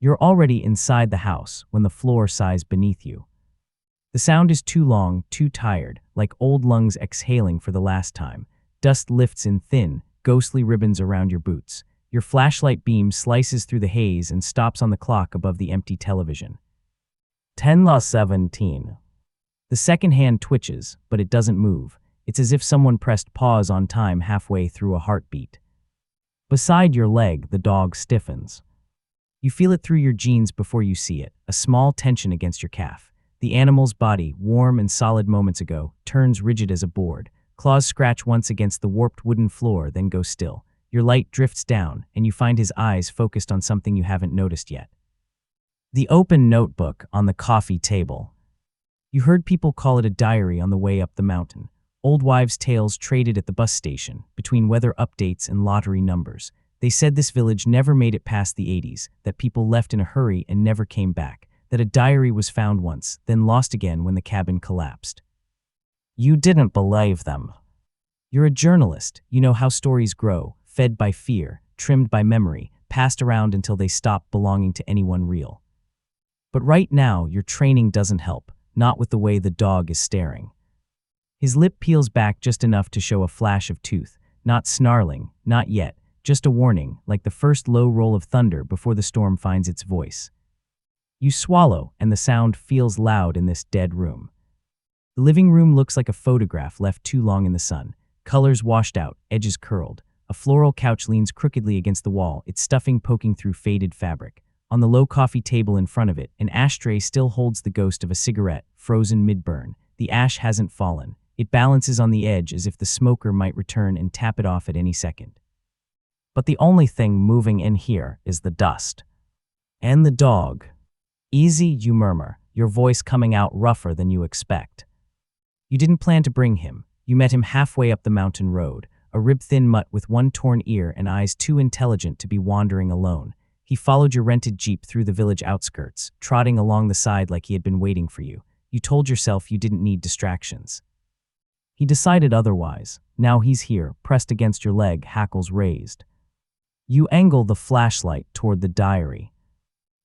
You're already inside the house when the floor sighs beneath you. The sound is too long, too tired, like old lungs exhaling for the last time. Dust lifts in thin, ghostly ribbons around your boots. Your flashlight beam slices through the haze and stops on the clock above the empty television. 10:17. The second hand twitches, but it doesn't move. It's as if someone pressed pause on time halfway through a heartbeat. Beside your leg, the dog stiffens. You feel it through your jeans before you see it, a small tension against your calf. The animal's body, warm and solid moments ago, turns rigid as a board. Claws scratch once against the warped wooden floor, then go still. Your light drifts down, and you find his eyes focused on something you haven't noticed yet. The open notebook on the coffee table. You heard people call it a diary on the way up the mountain. Old wives' tales traded at the bus station, between weather updates and lottery numbers. They said this village never made it past the 80s, that people left in a hurry and never came back, that a diary was found once, then lost again when the cabin collapsed. You didn't believe them. You're a journalist. You know how stories grow, fed by fear, trimmed by memory, passed around until they stop belonging to anyone real. But right now, your training doesn't help, not with the way the dog is staring. His lip peels back just enough to show a flash of tooth, not snarling, not yet, just a warning, like the first low roll of thunder before the storm finds its voice. You swallow, and the sound feels loud in this dead room. The living room looks like a photograph left too long in the sun, colors washed out, edges curled. A floral couch leans crookedly against the wall, its stuffing poking through faded fabric. On the low coffee table in front of it, an ashtray still holds the ghost of a cigarette, frozen mid-burn. The ash hasn't fallen. It balances on the edge as if the smoker might return and tap it off at any second. But the only thing moving in here is the dust. And the dog. Easy, you murmur, your voice coming out rougher than you expect. You didn't plan to bring him. You met him halfway up the mountain road, a rib-thin mutt with one torn ear and eyes too intelligent to be wandering alone. He followed your rented jeep through the village outskirts, trotting along the side like he had been waiting for you. You told yourself you didn't need distractions. He decided otherwise. Now he's here, pressed against your leg, hackles raised. You angle the flashlight toward the diary.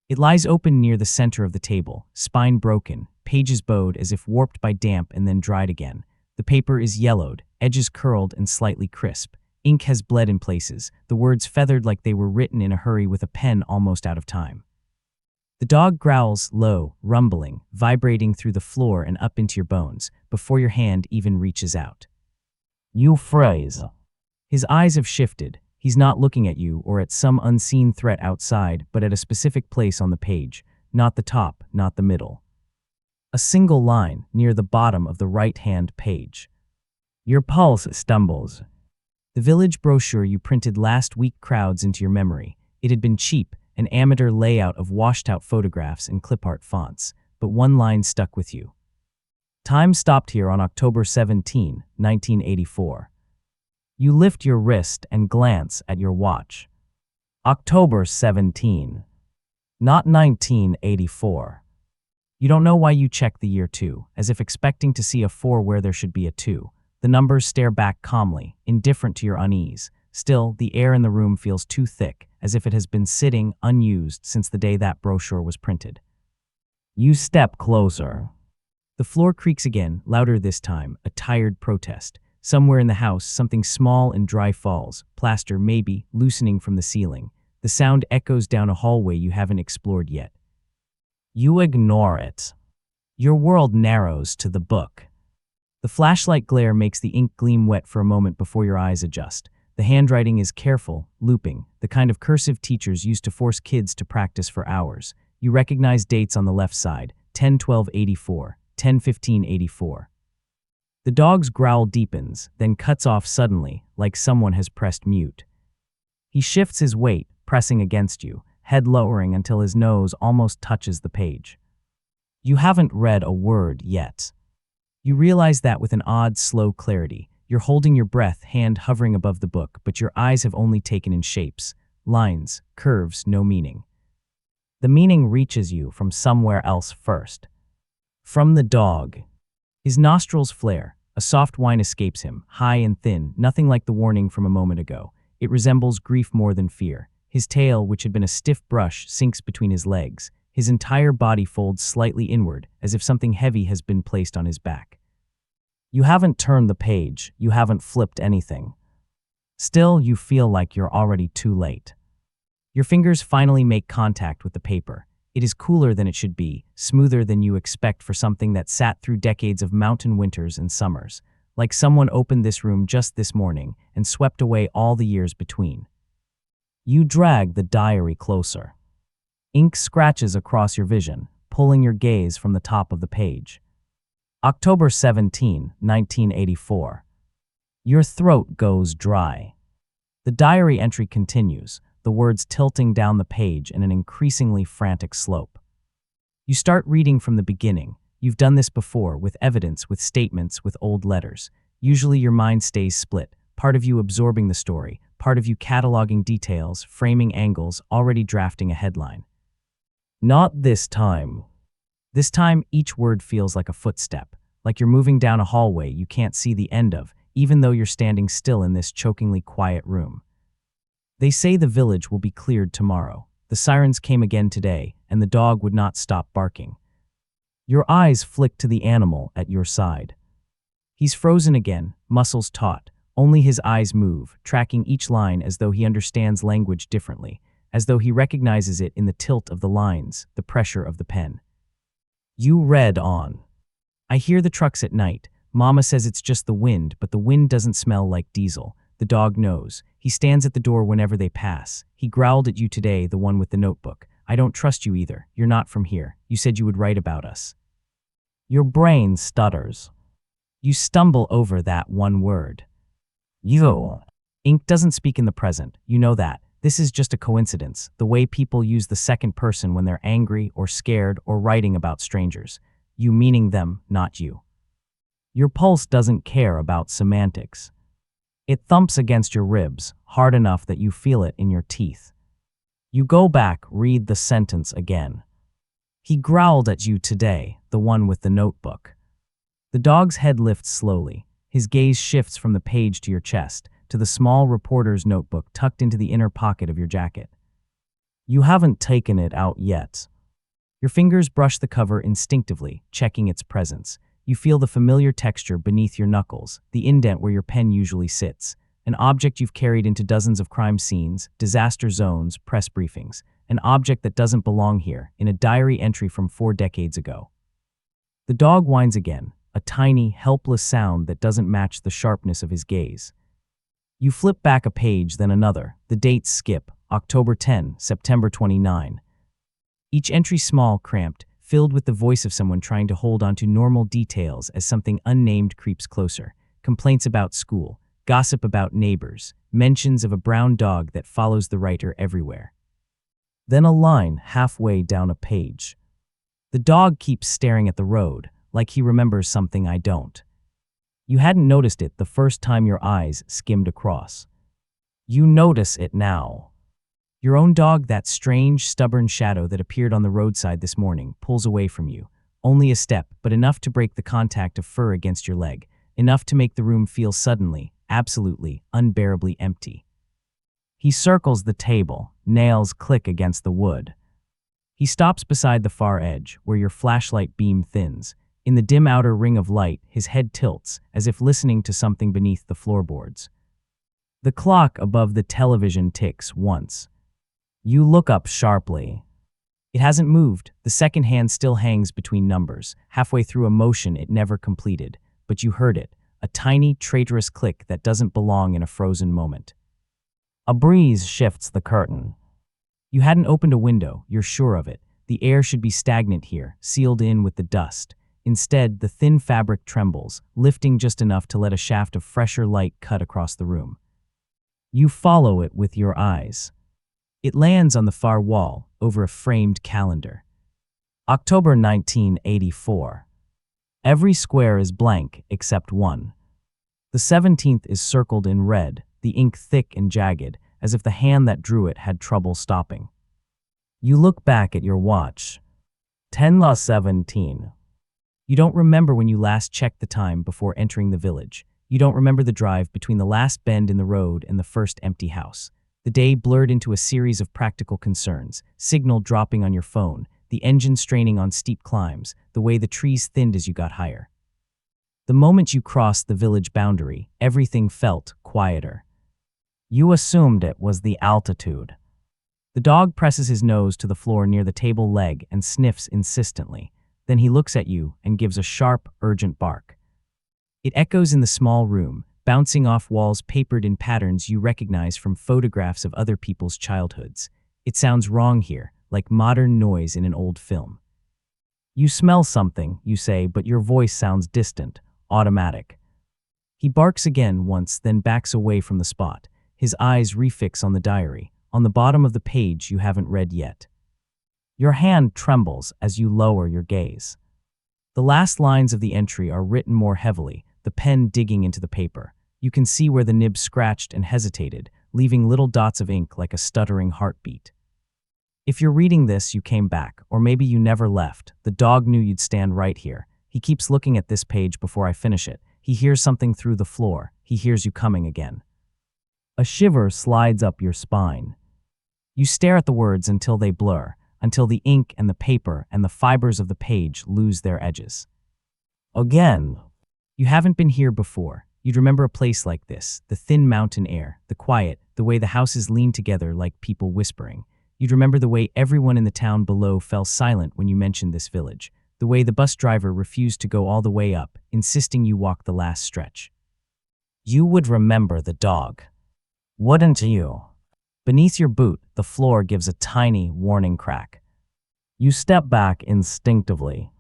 It lies open near the center of the table, spine broken, pages bowed as if warped by damp and then dried again. The paper is yellowed, edges curled and slightly crisp. Ink has bled in places, the words feathered like they were written in a hurry with a pen almost out of time. The dog growls low, rumbling, vibrating through the floor and up into your bones, before your hand even reaches out. You freeze. His eyes have shifted. He's not looking at you or at some unseen threat outside, but at a specific place on the page, not the top, not the middle. A single line near the bottom of the right-hand page. Your pulse stumbles. The village brochure you printed last week crowds into your memory. It had been cheap, an amateur layout of washed-out photographs and clip-art fonts, but one line stuck with you. Time stopped here on October 17, 1984. You lift your wrist and glance at your watch. October 17, not 1984. You don't know why you check the year 2, as if expecting to see a 4 where there should be a 2. The numbers stare back calmly, indifferent to your unease. Still, the air in the room feels too thick, as if it has been sitting unused since the day that brochure was printed. You step closer. The floor creaks again, louder this time, a tired protest. Somewhere in the house, something small and dry falls, plaster maybe, loosening from the ceiling. The sound echoes down a hallway you haven't explored yet. You ignore it. Your world narrows to the book. The flashlight glare makes the ink gleam wet for a moment before your eyes adjust. The handwriting is careful, looping, the kind of cursive teachers used to force kids to practice for hours. You recognize dates on the left side, 10/12/84, 10/15/84. The dog's growl deepens, then cuts off suddenly, like someone has pressed mute. He shifts his weight, pressing against you, head lowering until his nose almost touches the page. You haven't read a word yet. You realize that with an odd, slow clarity. You're holding your breath, hand hovering above the book, but your eyes have only taken in shapes, lines, curves, no meaning. The meaning reaches you from somewhere else first. From the dog. His nostrils flare. A soft whine escapes him, high and thin, nothing like the warning from a moment ago. It resembles grief more than fear. His tail, which had been a stiff brush, sinks between his legs. His entire body folds slightly inward, as if something heavy has been placed on his back. You haven't turned the page, you haven't flipped anything. Still, you feel like you're already too late. Your fingers finally make contact with the paper. It is cooler than it should be, smoother than you expect for something that sat through decades of mountain winters and summers, like someone opened this room just this morning and swept away all the years between. You drag the diary closer. Ink scratches across your vision, pulling your gaze from the top of the page. October 17, 1984. Your throat goes dry. The diary entry continues, the words tilting down the page in an increasingly frantic slope. You start reading from the beginning. You've done this before, with evidence, with statements, with old letters. Usually your mind stays split, part of you absorbing the story, part of you cataloging details, framing angles, already drafting a headline. Not this time. This time, each word feels like a footstep, like you're moving down a hallway you can't see the end of, even though you're standing still in this chokingly quiet room. They say the village will be cleared tomorrow. The sirens came again today, and the dog would not stop barking. Your eyes flick to the animal at your side. He's frozen again, muscles taut. Only his eyes move, tracking each line as though he understands language differently, as though he recognizes it in the tilt of the lines, the pressure of the pen. You read on. I hear the trucks at night. Mama says it's just the wind, but the wind doesn't smell like diesel. The dog knows. He stands at the door whenever they pass. He growled at you today, the one with the notebook. I don't trust you either. You're not from here. You said you would write about us. Your brain stutters. You stumble over that one word. You. Ink doesn't speak in the present. You know that. This is just a coincidence, the way people use the second person when they're angry or scared or writing about strangers. You meaning them, not you. Your pulse doesn't care about semantics. It thumps against your ribs, hard enough that you feel it in your teeth. You go back, read the sentence again. He growled at you today, the one with the notebook. The dog's head lifts slowly. His gaze shifts from the page to your chest, to the small reporter's notebook tucked into the inner pocket of your jacket. You haven't taken it out yet. Your fingers brush the cover instinctively, checking its presence. You feel the familiar texture beneath your knuckles, the indent where your pen usually sits, an object you've carried into dozens of crime scenes, disaster zones, press briefings, an object that doesn't belong here, in a diary entry from 4 decades ago. The dog whines again, a tiny, helpless sound that doesn't match the sharpness of his gaze. You flip back a page, then another. The dates skip, October 10, September 29. Each entry small, cramped, filled with the voice of someone trying to hold on to normal details as something unnamed creeps closer. Complaints about school, gossip about neighbors, mentions of a brown dog that follows the writer everywhere. Then a line halfway down a page. The dog keeps staring at the road, like he remembers something I don't. You hadn't noticed it the first time your eyes skimmed across. You notice it now. Your own dog, that strange, stubborn shadow that appeared on the roadside this morning, pulls away from you. Only a step, but enough to break the contact of fur against your leg, enough to make the room feel suddenly, absolutely, unbearably empty. He circles the table, nails click against the wood. He stops beside the far edge, where your flashlight beam thins. In the dim outer ring of light, his head tilts, as if listening to something beneath the floorboards. The clock above the television ticks once. You look up sharply. It hasn't moved. The second hand still hangs between numbers, halfway through a motion it never completed. But you heard it, a tiny, traitorous click that doesn't belong in a frozen moment. A breeze shifts the curtain. You hadn't opened a window, you're sure of it. The air should be stagnant here, sealed in with the dust. Instead, the thin fabric trembles, lifting just enough to let a shaft of fresher light cut across the room. You follow it with your eyes. It lands on the far wall, over a framed calendar. October 1984. Every square is blank except one. The 17th is circled in red, the ink thick and jagged, as if the hand that drew it had trouble stopping. You look back at your watch. 10:17. You don't remember when you last checked the time before entering the village. You don't remember the drive between the last bend in the road and the first empty house. The day blurred into a series of practical concerns: signal dropping on your phone, the engine straining on steep climbs, the way the trees thinned as you got higher. The moment you crossed the village boundary, everything felt quieter. You assumed it was the altitude. The dog presses his nose to the floor near the table leg and sniffs insistently. Then he looks at you and gives a sharp, urgent bark. It echoes in the small room, bouncing off walls papered in patterns you recognize from photographs of other people's childhoods. It sounds wrong here, like modern noise in an old film. You smell something, you say, but your voice sounds distant, automatic. He barks again once, then backs away from the spot. His eyes refix on the diary, on the bottom of the page you haven't read yet. Your hand trembles as you lower your gaze. The last lines of the entry are written more heavily, the pen digging into the paper. You can see where the nib scratched and hesitated, leaving little dots of ink like a stuttering heartbeat. If you're reading this, you came back, or maybe you never left. The dog knew you'd stand right here. He keeps looking at this page before I finish it. He hears something through the floor. He hears you coming again. A shiver slides up your spine. You stare at the words until they blur, until the ink and the paper and the fibers of the page lose their edges. Again. You haven't been here before. You'd remember a place like this, the thin mountain air, the quiet, the way the houses leaned together like people whispering. You'd remember the way everyone in the town below fell silent when you mentioned this village, the way the bus driver refused to go all the way up, insisting you walk the last stretch. You would remember the dog. Wouldn't you? Beneath your boot, the floor gives a tiny, warning crack. You step back instinctively.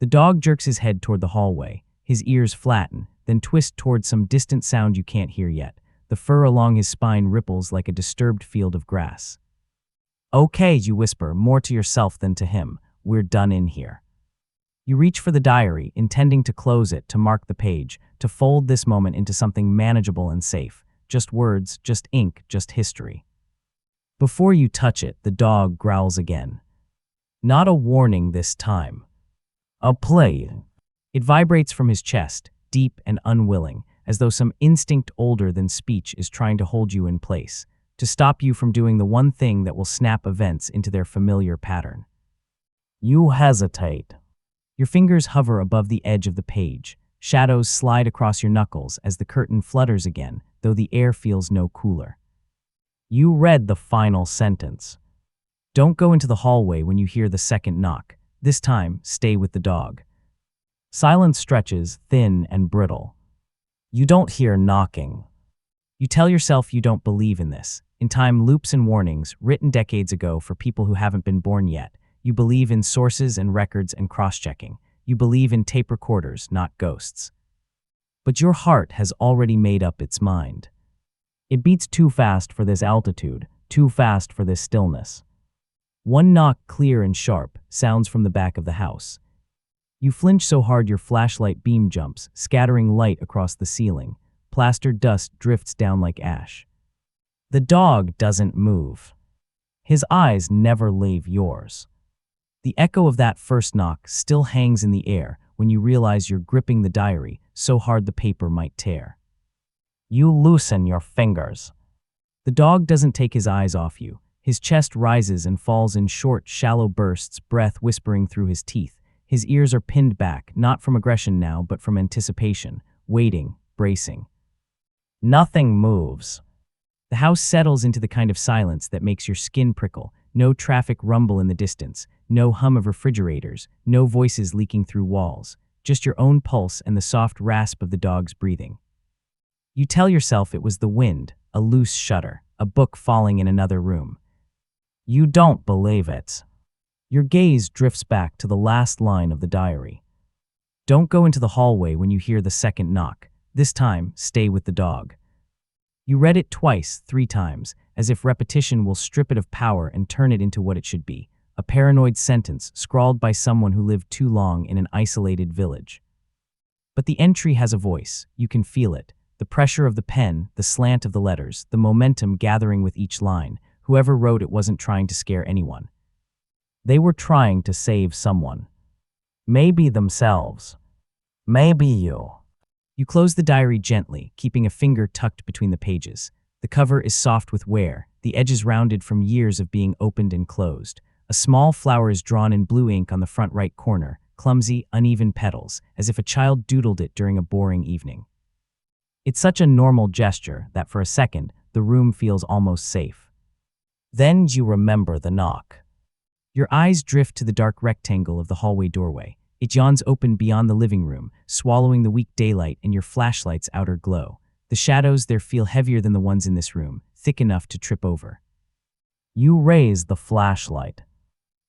The dog jerks his head toward the hallway. His ears flatten, then twist toward some distant sound you can't hear yet. The fur along his spine ripples like a disturbed field of grass. Okay, you whisper, more to yourself than to him. We're done in here. You reach for the diary, intending to close it, to mark the page, to fold this moment into something manageable and safe. Just words, just ink, just history. Before you touch it, the dog growls again. Not a warning this time. A plea. It vibrates from his chest, deep and unwilling, as though some instinct older than speech is trying to hold you in place, to stop you from doing the one thing that will snap events into their familiar pattern. You hesitate. Your fingers hover above the edge of the page. Shadows slide across your knuckles as the curtain flutters again, though the air feels no cooler. You read the final sentence. Don't go into the hallway when you hear the second knock. This time, stay with the dog. Silence stretches, thin and brittle. You don't hear knocking. You tell yourself you don't believe in this. In time loops and warnings, written decades ago for people who haven't been born yet. You believe in sources and records and cross-checking. You believe in tape recorders, not ghosts. But your heart has already made up its mind. It beats too fast for this altitude, too fast for this stillness. One knock, clear and sharp, sounds from the back of the house. You flinch so hard your flashlight beam jumps, scattering light across the ceiling. Plastered dust drifts down like ash. The dog doesn't move. His eyes never leave yours. The echo of that first knock still hangs in the air when you realize you're gripping the diary so hard the paper might tear. You loosen your fingers. The dog doesn't take his eyes off you. His chest rises and falls in short, shallow bursts, breath whispering through his teeth. His ears are pinned back, not from aggression now, but from anticipation, waiting, bracing. Nothing moves. The house settles into the kind of silence that makes your skin prickle. No traffic rumble in the distance, no hum of refrigerators, no voices leaking through walls, just your own pulse and the soft rasp of the dog's breathing. You tell yourself it was the wind, a loose shutter, a book falling in another room. You don't believe it. Your gaze drifts back to the last line of the diary. Don't go into the hallway when you hear the second knock. This time, stay with the dog. You read it twice, 3 times, as if repetition will strip it of power and turn it into what it should be, a paranoid sentence scrawled by someone who lived too long in an isolated village. But the entry has a voice. You can feel it. The pressure of the pen, the slant of the letters, the momentum gathering with each line. Whoever wrote it wasn't trying to scare anyone. They were trying to save someone. Maybe themselves. Maybe you. You close the diary gently, keeping a finger tucked between the pages. The The cover is soft with wear, the edges rounded from years of being opened and closed. A small flower is drawn in blue ink on the front right corner, clumsy, uneven petals, as if a child doodled it during a boring evening. It's such a normal gesture that for a second, the room feels almost safe. Then you remember the knock. Your eyes drift to the dark rectangle of the hallway doorway. It yawns open beyond the living room, swallowing the weak daylight and your flashlight's outer glow. The shadows there feel heavier than the ones in this room, thick enough to trip over. You raise the flashlight.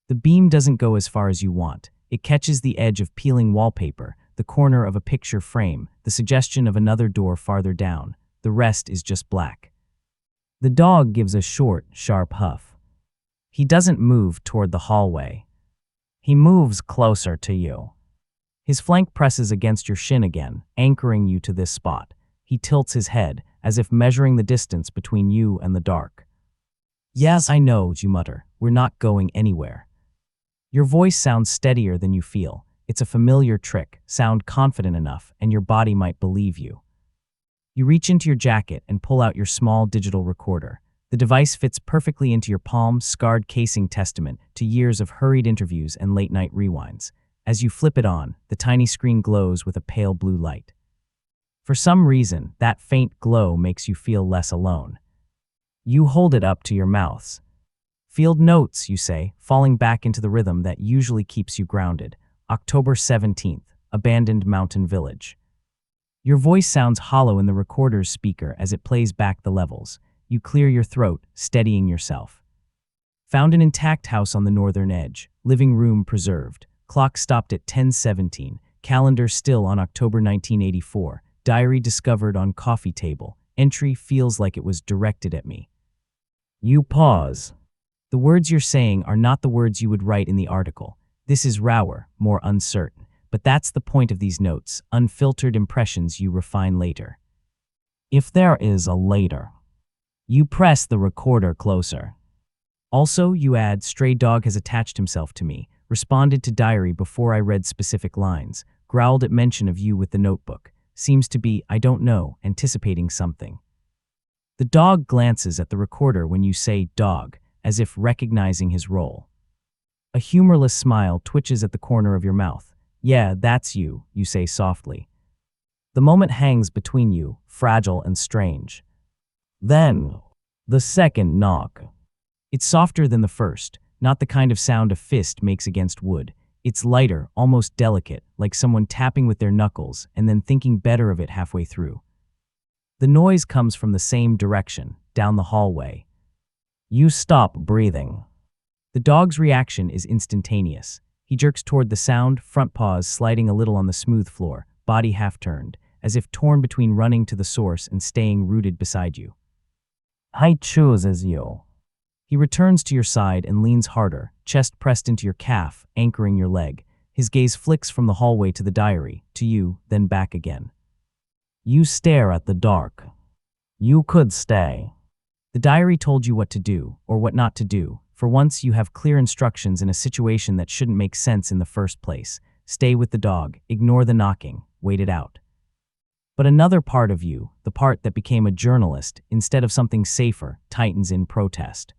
The beam doesn't go as far as you want. It catches the edge of peeling wallpaper, the corner of a picture frame, the suggestion of another door farther down. The rest is just black. The dog gives a short, sharp huff. He doesn't move toward the hallway. He moves closer to you. His flank presses against your shin again, anchoring you to this spot. He tilts his head, as if measuring the distance between you and the dark. Yes, I know, you mutter. We're not going anywhere. Your voice sounds steadier than you feel. It's a familiar trick. Sound confident enough, and your body might believe you. You reach into your jacket and pull out your small digital recorder. The device fits perfectly into your palm, scarred casing testament to years of hurried interviews and late-night rewinds. As you flip it on, the tiny screen glows with a pale blue light. For some reason, that faint glow makes you feel less alone. You hold it up to your mouths. Field notes, you say, falling back into the rhythm that usually keeps you grounded. October 17th, abandoned mountain village. Your voice sounds hollow in the recorder's speaker as it plays back the levels. You clear your throat, steadying yourself. Found an intact house on the northern edge, living room preserved. Clock stopped at 10:17, calendar still on October 1984, diary discovered on coffee table. Entry feels like it was directed at me. You pause. The words you're saying are not the words you would write in the article. This is rawer, more uncertain. But that's the point of these notes, unfiltered impressions you refine later. If there is a later. You press the recorder closer. Also, you add, stray dog has attached himself to me, responded to diary before I read specific lines, growled at mention of you with the notebook. Seems to be, I don't know, anticipating something. The dog glances at the recorder when you say dog, as if recognizing his role. A humorless smile twitches at the corner of your mouth. Yeah, that's you, you say softly. The moment hangs between you, fragile and strange. Then, the second knock. It's softer than the first, not the kind of sound a fist makes against wood. It's lighter, almost delicate, like someone tapping with their knuckles and then thinking better of it halfway through. The noise comes from the same direction, down the hallway. You stop breathing. The dog's reaction is instantaneous. He jerks toward the sound, front paws sliding a little on the smooth floor, body half-turned, as if torn between running to the source and staying rooted beside you. I choose as you. He returns to your side and leans harder, chest pressed into your calf, anchoring your leg. His gaze flicks from the hallway to the diary, to you, then back again. You stare at the dark. You could stay. The diary told you what to do, or what not to do. For once, you have clear instructions in a situation that shouldn't make sense in the first place. Stay with the dog, ignore the knocking, wait it out. But another part of you, the part that became a journalist, instead of something safer, tightens in protest.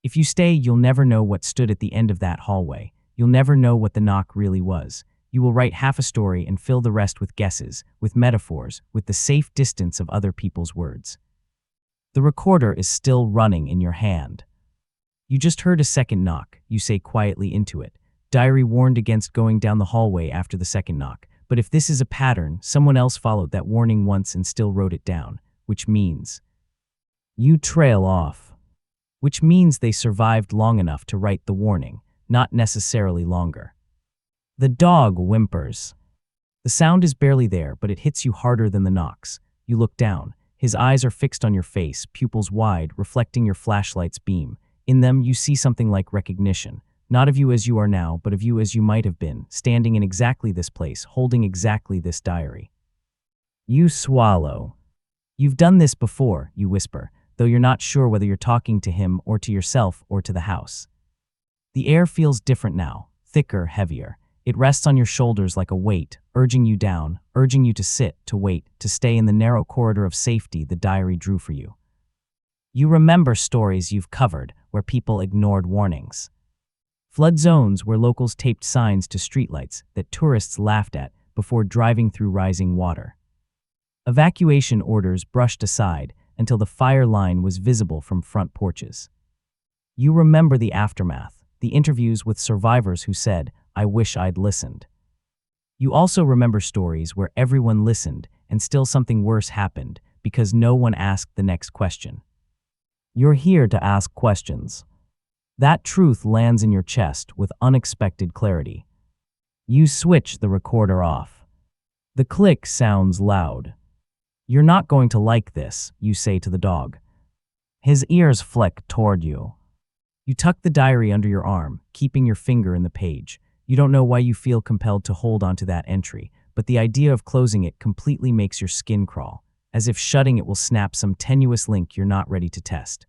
If you stay, you'll never know what stood at the end of that hallway. You'll never know what the knock really was. You will write half a story and fill the rest with guesses, with metaphors, with the safe distance of other people's words. The recorder is still running in your hand. You just heard a second knock, you say quietly into it. Diary warned against going down the hallway after the second knock, but if this is a pattern, someone else followed that warning once and still wrote it down, which means you trail off. Which means they survived long enough to write the warning, not necessarily longer. The dog whimpers. The sound is barely there, but it hits you harder than the knocks. You look down. His eyes are fixed on your face, pupils wide, reflecting your flashlight's beam. In them, you see something like recognition. Not of you as you are now, but of you as you might have been, standing in exactly this place, holding exactly this diary. You swallow. You've done this before, you whisper, though you're not sure whether you're talking to him or to yourself or to the house. The air feels different now, thicker, heavier. It rests on your shoulders like a weight, urging you down, urging you to sit, to wait, to stay in the narrow corridor of safety the diary drew for you. You remember stories you've covered where people ignored warnings. Flood zones where locals taped signs to streetlights that tourists laughed at before driving through rising water. Evacuation orders brushed aside until the fire line was visible from front porches. You remember the aftermath, the interviews with survivors who said, "I wish I'd listened." You also remember stories where everyone listened and still something worse happened because no one asked the next question. You're here to ask questions. That truth lands in your chest with unexpected clarity. You switch the recorder off. The click sounds loud. "You're not going to like this," you say to the dog. His ears flick toward you. You tuck the diary under your arm, keeping your finger in the page. You don't know why you feel compelled to hold onto that entry, but the idea of closing it completely makes your skin crawl, as if shutting it will snap some tenuous link you're not ready to test.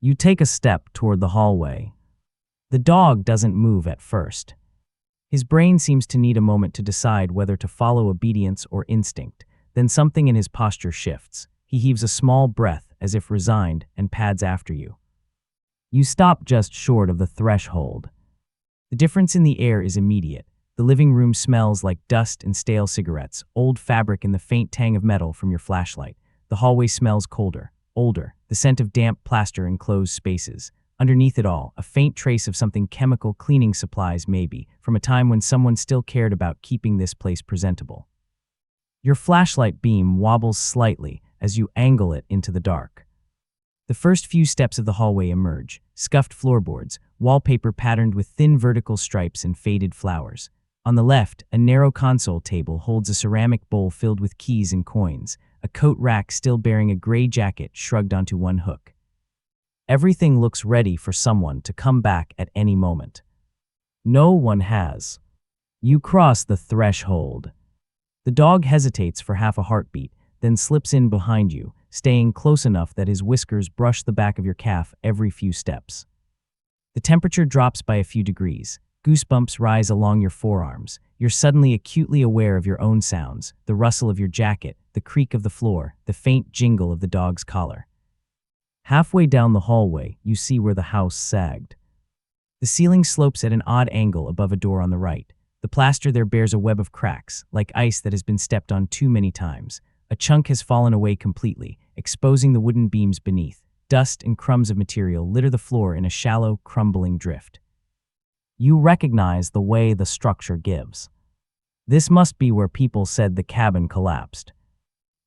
You take a step toward the hallway. The dog doesn't move at first. His brain seems to need a moment to decide whether to follow obedience or instinct. Then something in his posture shifts. He heaves a small breath as if resigned and pads after you. You stop just short of the threshold. The difference in the air is immediate. The living room smells like dust and stale cigarettes, old fabric and the faint tang of metal from your flashlight. The hallway smells colder, older, the scent of damp plaster in closed spaces. Underneath it all, a faint trace of something chemical, cleaning supplies maybe, from a time when someone still cared about keeping this place presentable. Your flashlight beam wobbles slightly as you angle it into the dark. The first few steps of the hallway emerge, scuffed floorboards, wallpaper patterned with thin vertical stripes and faded flowers. On the left, a narrow console table holds a ceramic bowl filled with keys and coins, a coat rack still bearing a gray jacket shrugged onto one hook. Everything looks ready for someone to come back at any moment. No one has. You cross the threshold. The dog hesitates for half a heartbeat, then slips in behind you, staying close enough that his whiskers brush the back of your calf every few steps. The temperature drops by a few degrees. Goosebumps rise along your forearms. You're suddenly acutely aware of your own sounds, the rustle of your jacket, the creak of the floor, the faint jingle of the dog's collar. Halfway down the hallway, you see where the house sagged. The ceiling slopes at an odd angle above a door on the right. The plaster there bears a web of cracks, like ice that has been stepped on too many times. A chunk has fallen away completely, exposing the wooden beams beneath. Dust and crumbs of material litter the floor in a shallow, crumbling drift. You recognize the way the structure gives. This must be where people said the cabin collapsed.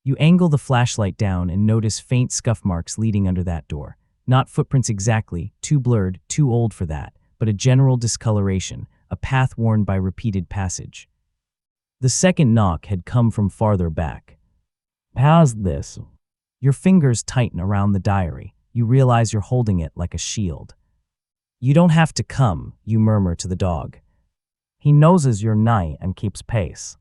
You angle the flashlight down and notice faint scuff marks leading under that door. Not footprints exactly, too blurred, too old for that, but a general discoloration, a path worn by repeated passage. The second knock had come from farther back. Past this. Your fingers tighten around the diary. You realize you're holding it like a shield. You don't have to come, you murmur to the dog. He noses your nigh and keeps pace.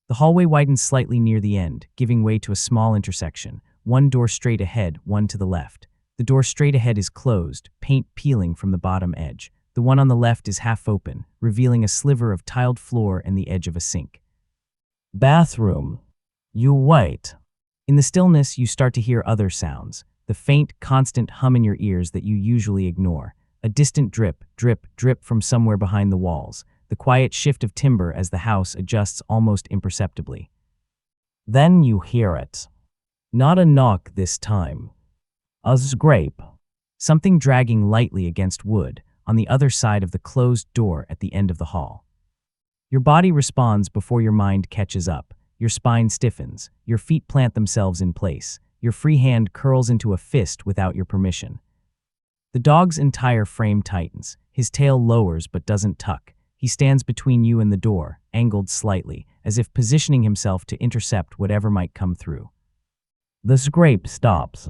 The hallway widens slightly near the end, giving way to a small intersection. One door straight ahead, one to the left. The door straight ahead is closed, paint peeling from the bottom edge. The one on the left is half open, revealing a sliver of tiled floor and the edge of a sink. Bathroom. You wait. In the stillness, you start to hear other sounds, the faint, constant hum in your ears that you usually ignore. A distant drip, drip, drip from somewhere behind the walls, the quiet shift of timber as the house adjusts almost imperceptibly. Then you hear it. Not a knock this time. A scrape. Something dragging lightly against wood on the other side of the closed door at the end of the hall. Your body responds before your mind catches up. Your spine stiffens. Your feet plant themselves in place. Your free hand curls into a fist without your permission. The dog's entire frame tightens. His tail lowers but doesn't tuck. He stands between you and the door, angled slightly, as if positioning himself to intercept whatever might come through. The scrape stops.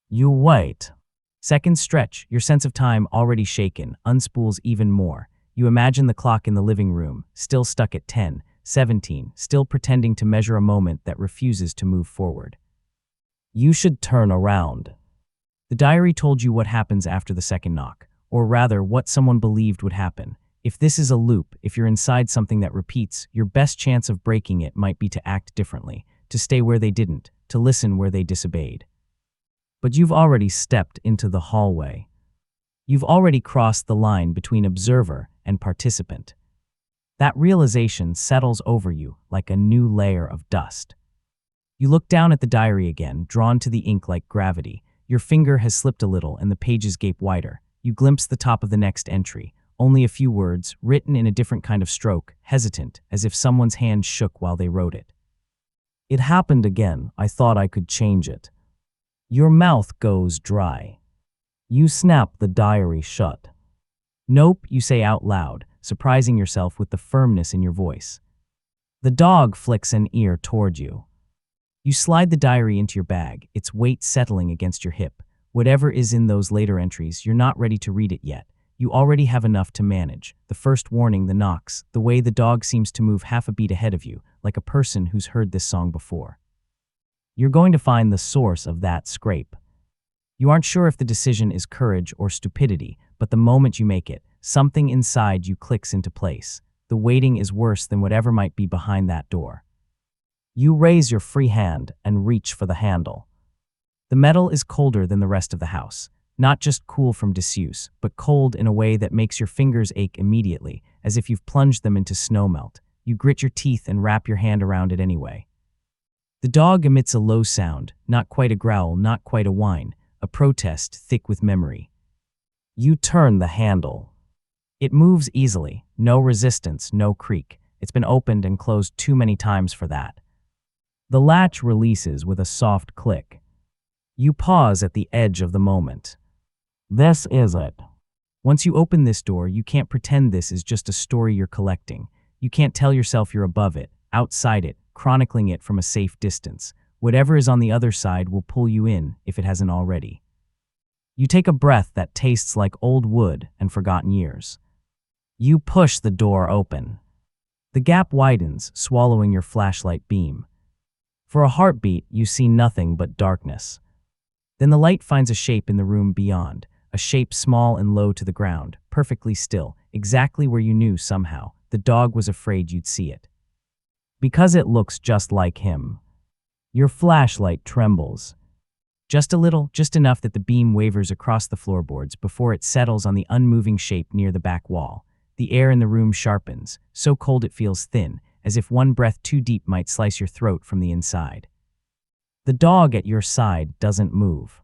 You wait. Seconds stretch, your sense of time already shaken, unspools even more. You imagine the clock in the living room, still stuck at 10, 17, still pretending to measure a moment that refuses to move forward. You should turn around. The diary told you what happens after the second knock, or rather, what someone believed would happen. If this is a loop, if you're inside something that repeats, your best chance of breaking it might be to act differently, to stay where they didn't, to listen where they disobeyed. But you've already stepped into the hallway. You've already crossed the line between observer and participant. That realization settles over you like a new layer of dust. You look down at the diary again, drawn to the ink like gravity. Your finger has slipped a little and the pages gape wider. You glimpse the top of the next entry. Only a few words, written in a different kind of stroke, hesitant, as if someone's hand shook while they wrote it. It happened again. I thought I could change it. Your mouth goes dry. You snap the diary shut. Nope, you say out loud, surprising yourself with the firmness in your voice. The dog flicks an ear toward you. You slide the diary into your bag, its weight settling against your hip. Whatever is in those later entries, you're not ready to read it yet. You already have enough to manage. The first warning, the knocks, the way the dog seems to move half a beat ahead of you, like a person who's heard this song before. You're going to find the source of that scrape. You aren't sure if the decision is courage or stupidity, but the moment you make it, something inside you clicks into place. The waiting is worse than whatever might be behind that door. You raise your free hand and reach for the handle. The metal is colder than the rest of the house. Not just cool from disuse, but cold in a way that makes your fingers ache immediately, as if you've plunged them into snowmelt. You grit your teeth and wrap your hand around it anyway. The dog emits a low sound, not quite a growl, not quite a whine, a protest thick with memory. You turn the handle. It moves easily, no resistance, no creak. It's been opened and closed too many times for that. The latch releases with a soft click. You pause at the edge of the moment. This is it. Once you open this door, you can't pretend this is just a story you're collecting. You can't tell yourself you're above it, outside it, chronicling it from a safe distance. Whatever is on the other side will pull you in, if it hasn't already. You take a breath that tastes like old wood and forgotten years. You push the door open. The gap widens, swallowing your flashlight beam. For a heartbeat, you see nothing but darkness. Then the light finds a shape in the room beyond, a shape small and low to the ground, perfectly still, exactly where you knew somehow the dog was afraid you'd see it. Because it looks just like him. Your flashlight trembles. Just a little, just enough that the beam wavers across the floorboards before it settles on the unmoving shape near the back wall. The air in the room sharpens, so cold it feels thin, as if one breath too deep might slice your throat from the inside. The dog at your side doesn't move.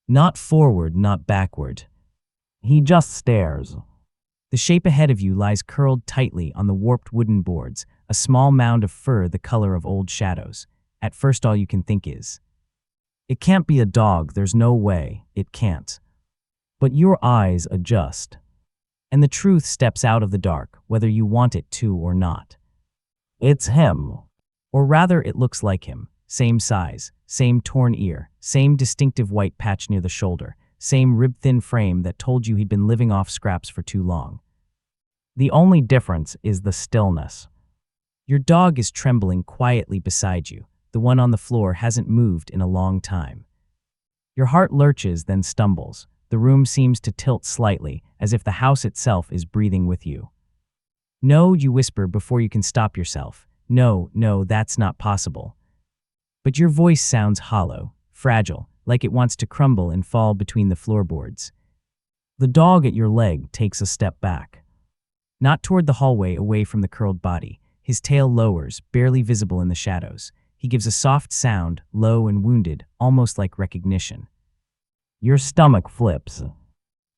Not forward, not backward. He just stares. The shape ahead of you lies curled tightly on the warped wooden boards, a small mound of fur the color of old shadows. At first all you can think is, it can't be a dog, there's no way, it can't. But your eyes adjust. And the truth steps out of the dark, whether you want it to or not. It's him. Or rather, it looks like him. Same size, same torn ear, same distinctive white patch near the shoulder, same rib-thin frame that told you he'd been living off scraps for too long. The only difference is the stillness. Your dog is trembling quietly beside you. The one on the floor hasn't moved in a long time. Your heart lurches, then stumbles. The room seems to tilt slightly, as if the house itself is breathing with you. No, you whisper before you can stop yourself. No, that's not possible. But your voice sounds hollow, fragile, like it wants to crumble and fall between the floorboards. The dog at your leg takes a step back. Not toward the hallway away from the curled body. His tail lowers, barely visible in the shadows. He gives a soft sound, low and wounded, almost like recognition. Your stomach flips.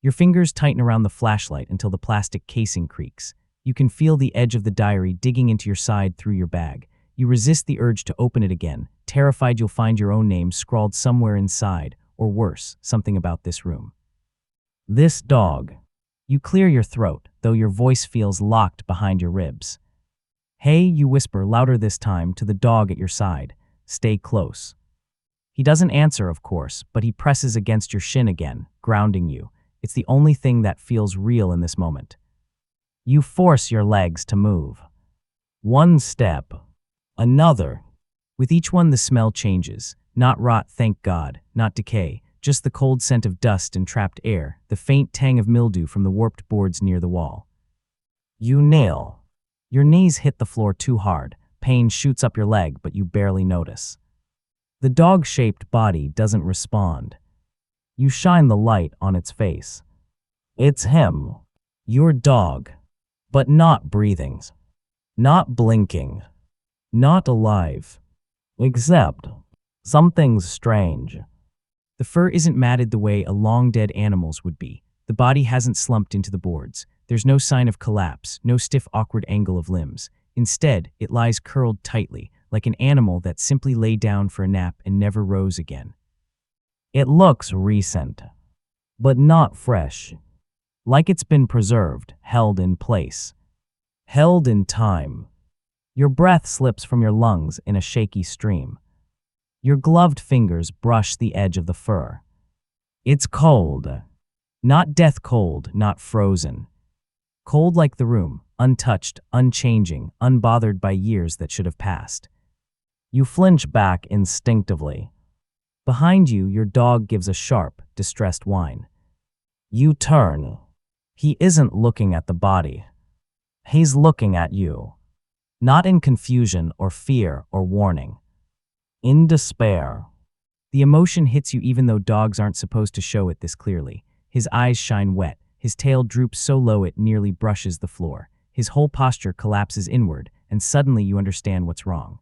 Your fingers tighten around the flashlight until the plastic casing creaks. You can feel the edge of the diary digging into your side through your bag. You resist the urge to open it again, terrified you'll find your own name scrawled somewhere inside, or worse, something about this room. This dog. You clear your throat, though your voice feels locked behind your ribs. Hey, you whisper louder this time to the dog at your side. Stay close. He doesn't answer, of course, but he presses against your shin again, grounding you. It's the only thing that feels real in this moment. You force your legs to move. One step. Another. With each one the smell changes. Not rot, thank God, not decay, just the cold scent of dust and trapped air, the faint tang of mildew from the warped boards near the wall. You nail. Your knees hit the floor too hard. Pain shoots up your leg, but you barely notice. The dog-shaped body doesn't respond. You shine the light on its face. It's him. Your dog. But not breathing. Not blinking. Not alive. Except something's strange. The fur isn't matted the way a long-dead animal's would be. The body hasn't slumped into the boards. There's no sign of collapse, no stiff, awkward angle of limbs. Instead, it lies curled tightly, like an animal that simply lay down for a nap and never rose again. It looks recent, but not fresh. Like it's been preserved, held in place. Held in time. Your breath slips from your lungs in a shaky stream. Your gloved fingers brush the edge of the fur. It's cold. Not death cold, not frozen. Cold like the room, untouched, unchanging, unbothered by years that should have passed. You flinch back instinctively. Behind you, your dog gives a sharp, distressed whine. You turn. He isn't looking at the body. He's looking at you. Not in confusion or fear or warning. In despair. The emotion hits you even though dogs aren't supposed to show it this clearly. His eyes shine wet. His tail droops so low it nearly brushes the floor. His whole posture collapses inward, and suddenly you understand what's wrong.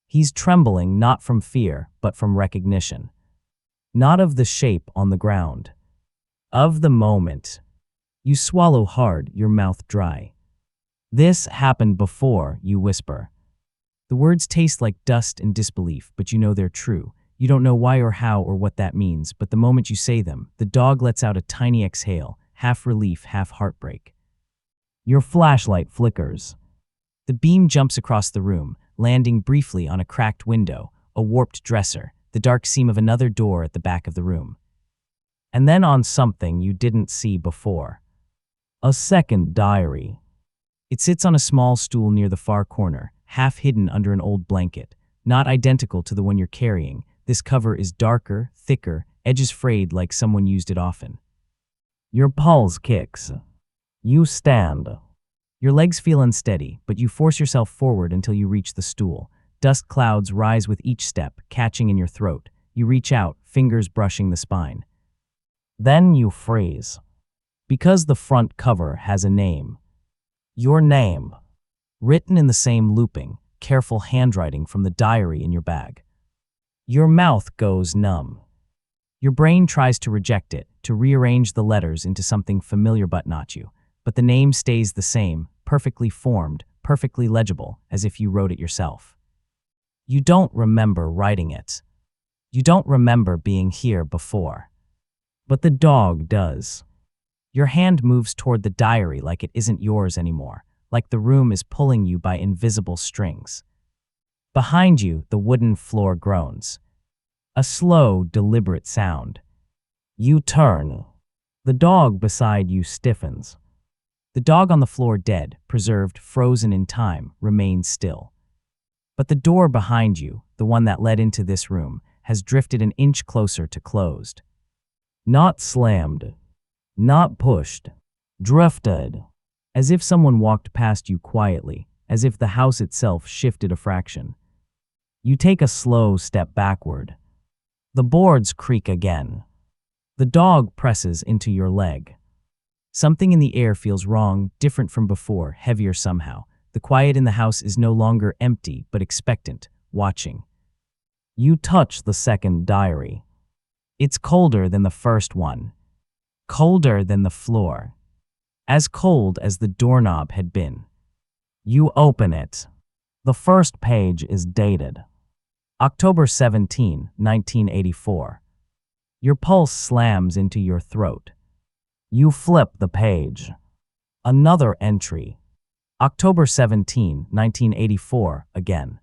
He's trembling not from fear, but from recognition. Not of the shape on the ground. Of the moment. You swallow hard, your mouth dry. This happened before, you whisper. The words taste like dust and disbelief, but you know they're true. You don't know why or how or what that means, but the moment you say them, the dog lets out a tiny exhale, half relief, half heartbreak. Your flashlight flickers. The beam jumps across the room, landing briefly on a cracked window, a warped dresser, the dark seam of another door at the back of the room. And then on something you didn't see before. A second diary. It sits on a small stool near the far corner, half hidden under an old blanket. Not identical to the one you're carrying, this cover is darker, thicker, edges frayed like someone used it often. Your pulse kicks. You stand. Your legs feel unsteady, but you force yourself forward until you reach the stool. Dust clouds rise with each step, catching in your throat. You reach out, fingers brushing the spine. Then you freeze. Because the front cover has a name. Your name. Written in the same looping, careful handwriting from the diary in your bag. Your mouth goes numb. Your brain tries to reject it, to rearrange the letters into something familiar but not you. But the name stays the same, perfectly formed, perfectly legible, as if you wrote it yourself. You don't remember writing it. You don't remember being here before. But the dog does. Your hand moves toward the diary like it isn't yours anymore, like the room is pulling you by invisible strings. Behind you, the wooden floor groans. A slow, deliberate sound. You turn. The dog beside you stiffens. The dog on the floor dead, preserved, frozen in time, remains still. But the door behind you, the one that led into this room, has drifted an inch closer to closed. Not slammed. Not pushed. Drifted. As if someone walked past you quietly, as if the house itself shifted a fraction. You take a slow step backward. The boards creak again. The dog presses into your leg. Something in the air feels wrong, different from before, heavier somehow. The quiet in the house is no longer empty, but expectant, watching. You touch the second diary. It's colder than the first one. Colder than the floor. As cold as the doorknob had been. You open it. The first page is dated. October 17, 1984. Your pulse slams into your throat. You flip the page. Another entry. October 17, 1984, again.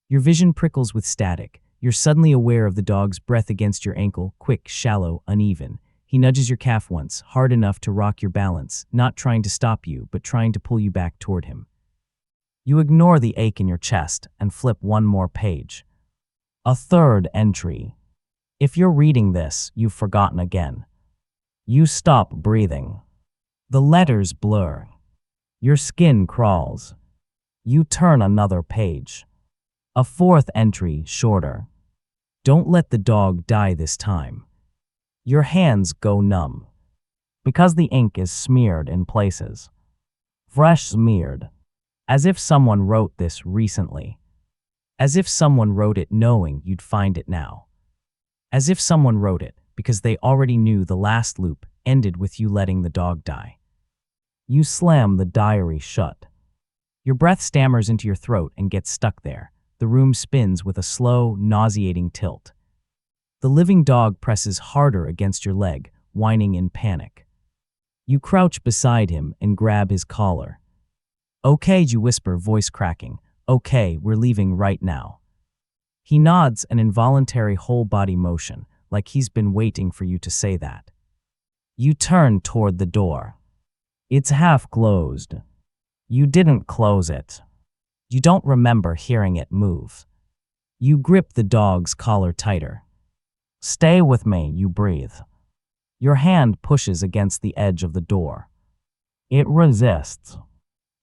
Your vision prickles with static. You're suddenly aware of the dog's breath against your ankle, quick, shallow, uneven. He nudges your calf once, hard enough to rock your balance, not trying to stop you, but trying to pull you back toward him. You ignore the ache in your chest and flip one more page. A third entry. If you're reading this, you've forgotten again. You stop breathing. The letters blur. Your skin crawls. You turn another page. A fourth entry, shorter. Don't let the dog die this time. Your hands go numb because the ink is smeared in places. Fresh smeared. As if someone wrote this recently. As if someone wrote it knowing you'd find it now. As if someone wrote it because they already knew the last loop ended with you letting the dog die. You slam the diary shut. Your breath stammers into your throat and gets stuck there. The room spins with a slow, nauseating tilt. The living dog presses harder against your leg, whining in panic. You crouch beside him and grab his collar. "Okay," you whisper, voice cracking. "Okay, we're leaving right now." He nods, an involuntary whole-body motion, like he's been waiting for you to say that. You turn toward the door. It's half closed. You didn't close it. You don't remember hearing it move. You grip the dog's collar tighter. "Stay with me," you breathe. Your hand pushes against the edge of the door. It resists.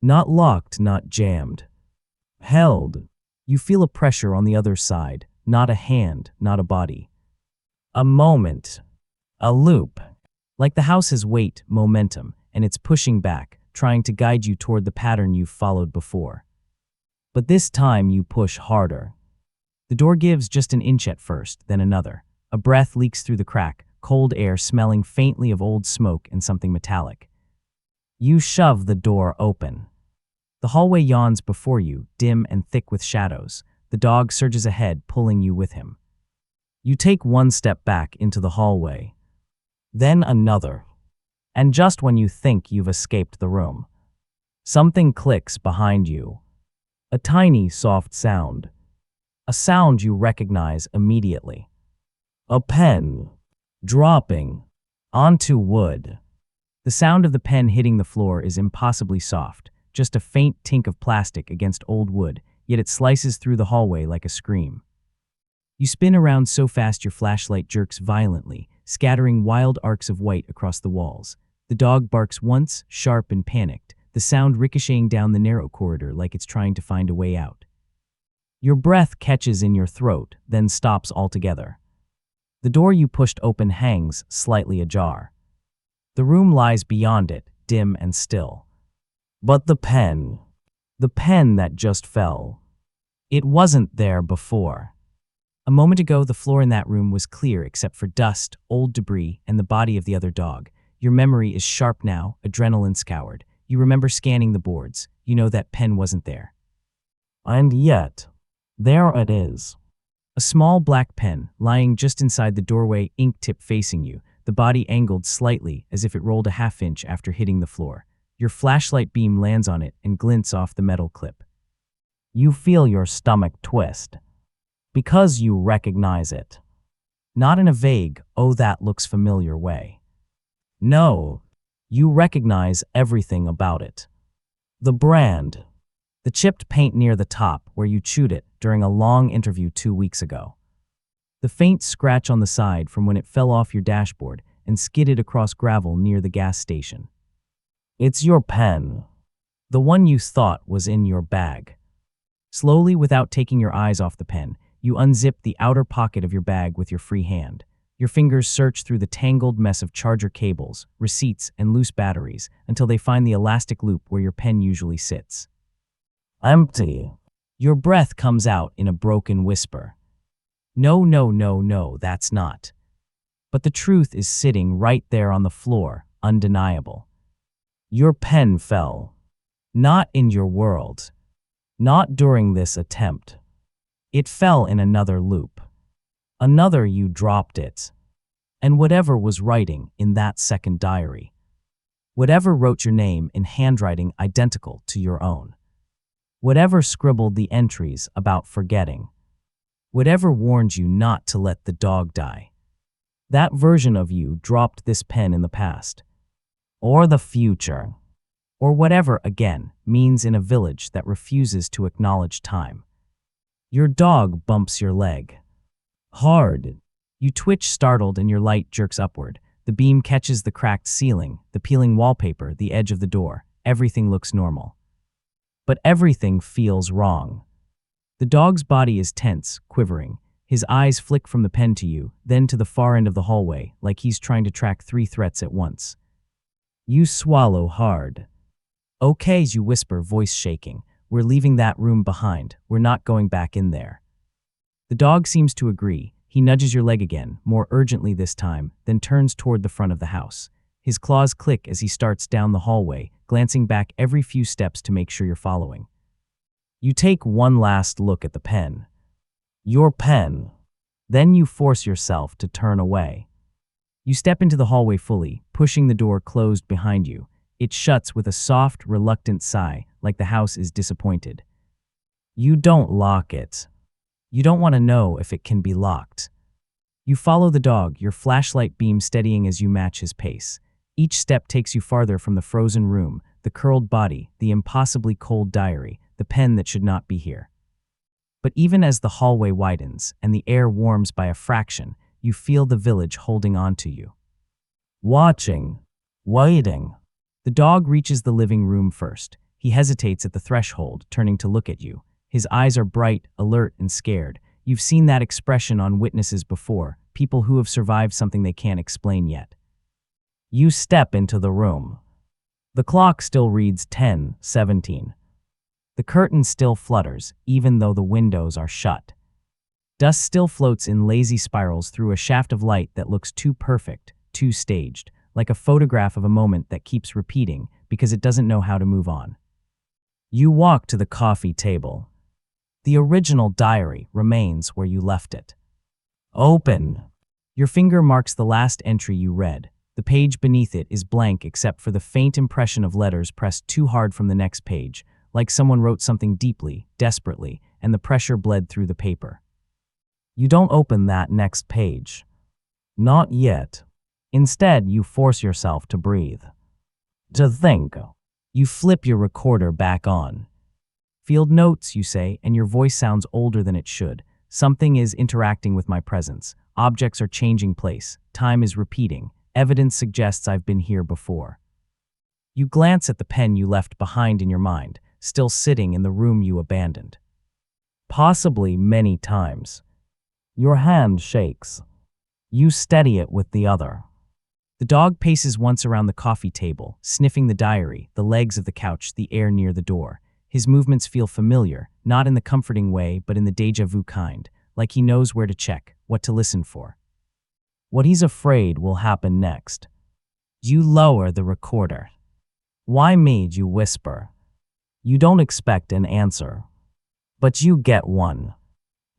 Not locked, not jammed. Held. You feel a pressure on the other side, not a hand, not a body. A moment. A loop. Like the house has weight, momentum, and it's pushing back, trying to guide you toward the pattern you've followed before. But this time you push harder. The door gives just an inch at first, then another. A breath leaks through the crack, cold air smelling faintly of old smoke and something metallic. You shove the door open. The hallway yawns before you, dim and thick with shadows. The dog surges ahead, pulling you with him. You take one step back into the hallway. Then another. And just when you think you've escaped the room, something clicks behind you. A tiny, soft sound. A sound you recognize immediately. A pen dropping onto wood. The sound of the pen hitting the floor is impossibly soft, just a faint tink of plastic against old wood, yet it slices through the hallway like a scream. You spin around so fast your flashlight jerks violently, scattering wild arcs of white across the walls. The dog barks once, sharp and panicked, the sound ricocheting down the narrow corridor like it's trying to find a way out. Your breath catches in your throat, then stops altogether. The door you pushed open hangs, slightly ajar. The room lies beyond it, dim and still. But the pen that just fell, it wasn't there before. A moment ago, the floor in that room was clear except for dust, old debris, and the body of the other dog. Your memory is sharp now, adrenaline scoured. You remember scanning the boards. You know that pen wasn't there. And yet, there it is. A small black pen, lying just inside the doorway, ink tip facing you, the body angled slightly as if it rolled a half-inch after hitting the floor. Your flashlight beam lands on it and glints off the metal clip. You feel your stomach twist. Because you recognize it. Not in a vague, "oh, that looks familiar" way. No, you recognize everything about it. The brand. The chipped paint near the top where you chewed it during a long interview 2 weeks ago. The faint scratch on the side from when it fell off your dashboard and skidded across gravel near the gas station. It's your pen. The one you thought was in your bag. Slowly, without taking your eyes off the pen, you unzip the outer pocket of your bag with your free hand. Your fingers search through the tangled mess of charger cables, receipts, and loose batteries until they find the elastic loop where your pen usually sits. Empty. Your breath comes out in a broken whisper. No, no, no, no, that's not. But the truth is sitting right there on the floor, undeniable. Your pen fell. Not in your world. Not during this attempt. It fell in another loop. Another you dropped it. And whatever was writing in that second diary. Whatever wrote your name in handwriting identical to your own. Whatever scribbled the entries about forgetting. Whatever warned you not to let the dog die. That version of you dropped this pen in the past. Or the future. Or whatever, again, means in a village that refuses to acknowledge time. Your dog bumps your leg. Hard. You twitch startled and your light jerks upward. The beam catches the cracked ceiling, the peeling wallpaper, the edge of the door. Everything looks normal. But everything feels wrong. The dog's body is tense, quivering. His eyes flick from the pen to you, then to the far end of the hallway, like he's trying to track 3 threats at once. You swallow hard. Okay, you whisper, voice shaking. We're leaving that room behind. We're not going back in there. The dog seems to agree. He nudges your leg again, more urgently this time, then turns toward the front of the house. His claws click as he starts down the hallway, glancing back every few steps to make sure you're following. You take one last look at the pen. Your pen. Then you force yourself to turn away. You step into the hallway fully, pushing the door closed behind you. It shuts with a soft, reluctant sigh, like the house is disappointed. You don't lock it. You don't want to know if it can be locked. You follow the dog, your flashlight beam steadying as you match his pace. Each step takes you farther from the frozen room, the curled body, the impossibly cold diary, the pen that should not be here. But even as the hallway widens and the air warms by a fraction, you feel the village holding on to you. Watching. Waiting. The dog reaches the living room first. He hesitates at the threshold, turning to look at you. His eyes are bright, alert, and scared. You've seen that expression on witnesses before, people who have survived something they can't explain yet. You step into the room. The clock still reads 10:17. The curtain still flutters, even though the windows are shut. Dust still floats in lazy spirals through a shaft of light that looks too perfect, too staged, like a photograph of a moment that keeps repeating because it doesn't know how to move on. You walk to the coffee table. The original diary remains where you left it. Open. Your finger marks the last entry you read. The page beneath it is blank except for the faint impression of letters pressed too hard from the next page, like someone wrote something deeply, desperately, and the pressure bled through the paper. You don't open that next page. Not yet. Instead, you force yourself to breathe. To think. You flip your recorder back on. Field notes, you say, and your voice sounds older than it should. Something is interacting with my presence. Objects are changing place. Time is repeating. Evidence suggests I've been here before. You glance at the pen you left behind in your mind, still sitting in the room you abandoned. Possibly many times. Your hand shakes. You steady it with the other. The dog paces once around the coffee table, sniffing the diary, the legs of the couch, the air near the door. His movements feel familiar, not in the comforting way, but in the déjà vu kind, like he knows where to check, what to listen for. What he's afraid will happen next. You lower the recorder. Why me, you whisper. You don't expect an answer. But you get one.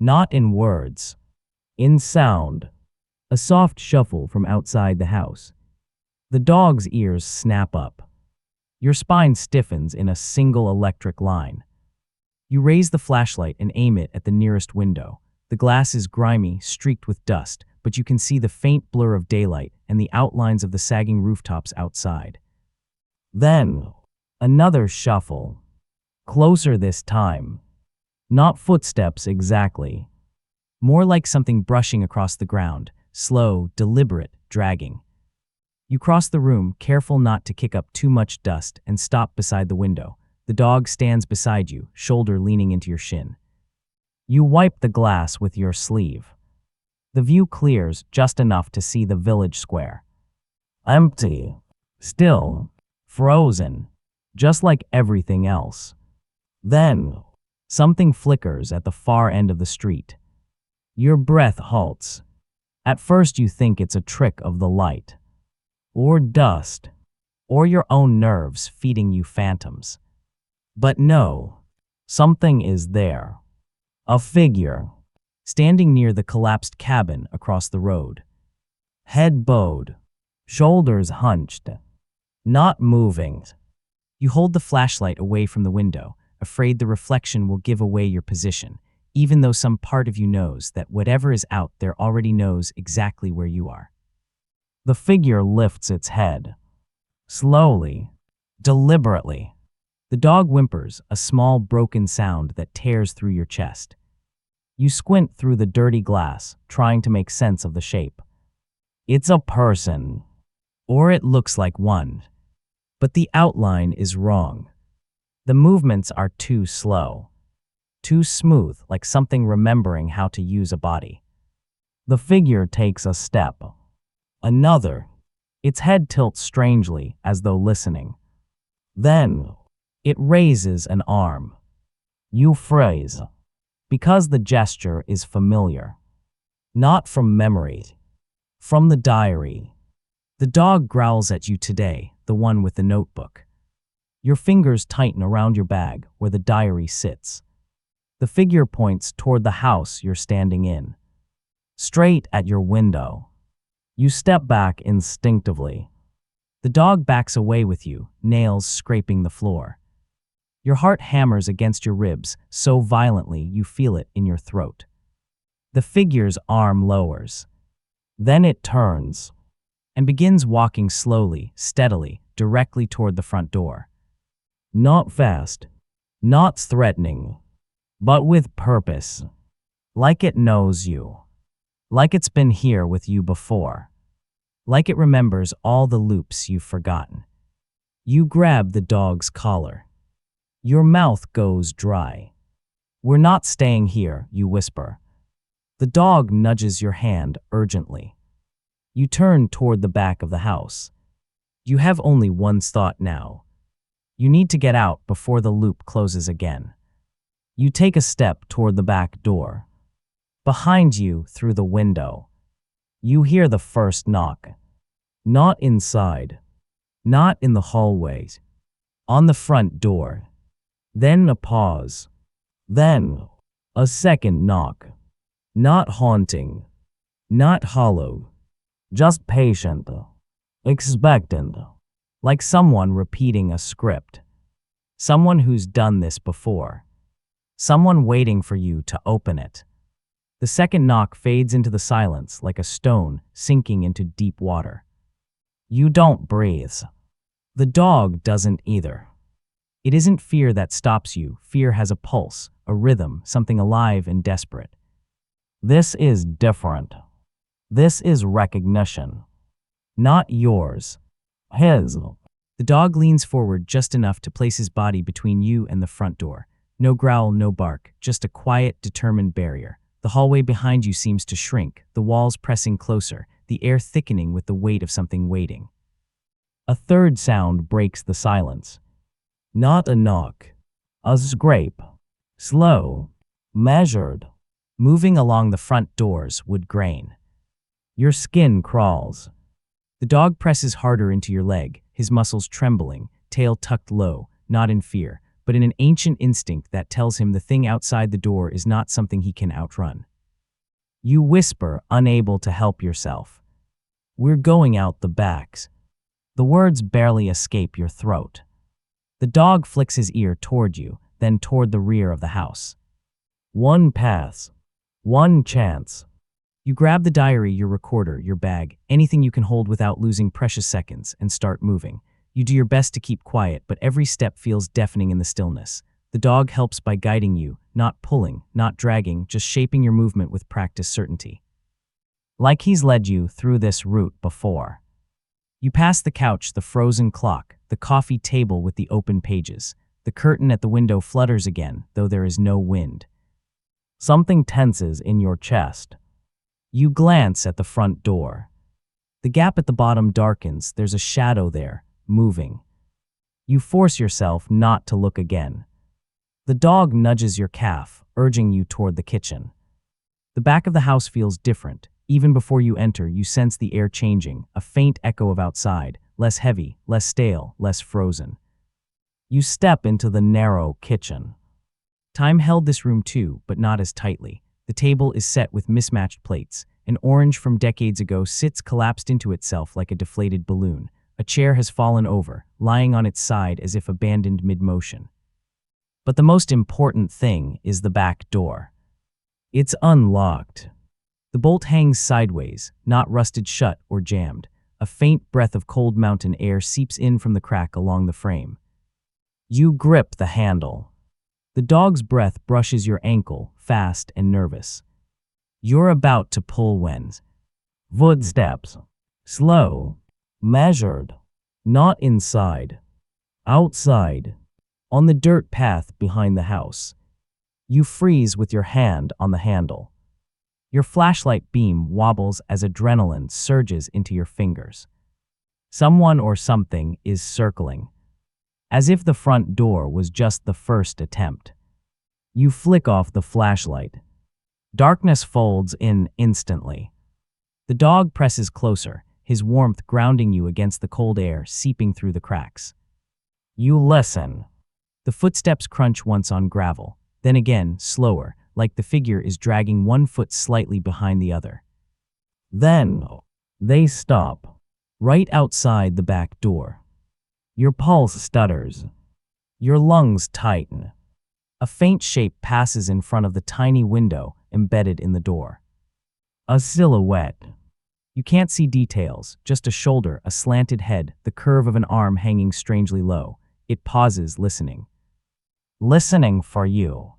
Not in words. In sound. A soft shuffle from outside the house. The dog's ears snap up. Your spine stiffens in a single electric line. You raise the flashlight and aim it at the nearest window. The glass is grimy, streaked with dust, but you can see the faint blur of daylight and the outlines of the sagging rooftops outside. Then, another shuffle. Closer this time. Not footsteps exactly. More like something brushing across the ground, slow, deliberate, dragging. You cross the room, careful not to kick up too much dust, and stop beside the window. The dog stands beside you, shoulder leaning into your shin. You wipe the glass with your sleeve. The view clears just enough to see the village square. Empty. Still. Frozen. Just like everything else. Then, something flickers at the far end of the street. Your breath halts. At first you think it's a trick of the light. Or dust. Or your own nerves feeding you phantoms. But no. Something is there. A figure. Standing near the collapsed cabin across the road. Head bowed. Shoulders hunched. Not moving. You hold the flashlight away from the window, afraid the reflection will give away your position, even though some part of you knows that whatever is out there already knows exactly where you are. The figure lifts its head. Slowly. Deliberately. The dog whimpers, a small broken sound that tears through your chest. You squint through the dirty glass, trying to make sense of the shape. It's a person. Or it looks like one. But the outline is wrong. The movements are too slow. Too smooth, like something remembering how to use a body. The figure takes a step. Another. Its head tilts strangely, as though listening. Then, it raises an arm. You freeze, because the gesture is familiar. Not from memory, from the diary. The dog growls at you today, the one with the notebook. Your fingers tighten around your bag where the diary sits. The figure points toward the house you're standing in, straight at your window. You step back instinctively. The dog backs away with you, nails scraping the floor. Your heart hammers against your ribs so violently you feel it in your throat. The figure's arm lowers. Then it turns and begins walking slowly, steadily, directly toward the front door. Not fast, not threatening, but with purpose. Like it knows you. Like it's been here with you before. Like it remembers all the loops you've forgotten. You grab the dog's collar. Your mouth goes dry. We're not staying here, you whisper. The dog nudges your hand urgently. You turn toward the back of the house. You have only one thought now. You need to get out before the loop closes again. You take a step toward the back door. Behind you, through the window, you hear the first knock. Not inside. Not in the hallways. On the front door. Then a pause. Then a second knock. Not haunting. Not hollow. Just patient. Expectant. Like someone repeating a script. Someone who's done this before. Someone waiting for you to open it. The second knock fades into the silence like a stone sinking into deep water. You don't breathe. The dog doesn't either. It isn't fear that stops you. Fear has a pulse, a rhythm, something alive and desperate. This is different. This is recognition. Not yours. His. The dog leans forward just enough to place his body between you and the front door. No growl, no bark, just a quiet, determined barrier. The hallway behind you seems to shrink, the walls pressing closer, the air thickening with the weight of something waiting. A third sound breaks the silence. Not a knock. A scrape. Slow. Measured. Moving along the front door's wood grain. Your skin crawls. The dog presses harder into your leg, his muscles trembling, tail tucked low, not in fear, but in an ancient instinct that tells him the thing outside the door is not something he can outrun. You whisper, unable to help yourself. We're going out the backs. The words barely escape your throat. The dog flicks his ear toward you, then toward the rear of the house. One pass. One chance. You grab the diary, your recorder, your bag, anything you can hold without losing precious seconds, and start moving. You do your best to keep quiet, but every step feels deafening in the stillness. The dog helps by guiding you, not pulling, not dragging, just shaping your movement with practiced certainty. Like he's led you through this route before. You pass the couch, the frozen clock, the coffee table with the open pages. The curtain at the window flutters again, though there is no wind. Something tenses in your chest. You glance at the front door. The gap at the bottom darkens, there's a shadow there, moving. You force yourself not to look again. The dog nudges your calf, urging you toward the kitchen. The back of the house feels different. Even before you enter, you sense the air changing, a faint echo of outside, less heavy, less stale, less frozen. You step into the narrow kitchen. Time held this room too, but not as tightly. The table is set with mismatched plates. An orange from decades ago sits collapsed into itself like a deflated balloon. A chair has fallen over, lying on its side as if abandoned mid-motion. But the most important thing is the back door. It's unlocked. The bolt hangs sideways, not rusted shut or jammed. A faint breath of cold mountain air seeps in from the crack along the frame. You grip the handle. The dog's breath brushes your ankle, fast and nervous. You're about to pull when footsteps. Slow. Measured. Not inside. Outside. On the dirt path behind the house. You freeze with your hand on the handle. Your flashlight beam wobbles as adrenaline surges into your fingers. Someone or something is circling, as if the front door was just the first attempt. You flick off the flashlight. Darkness folds in instantly. The dog presses closer, his warmth grounding you against the cold air seeping through the cracks. You listen. The footsteps crunch once on gravel, then again, slower, like the figure is dragging one foot slightly behind the other. Then, they stop, right outside the back door. Your pulse stutters. Your lungs tighten. A faint shape passes in front of the tiny window embedded in the door. A silhouette. You can't see details, just a shoulder, a slanted head, the curve of an arm hanging strangely low. It pauses, listening. Listening for you.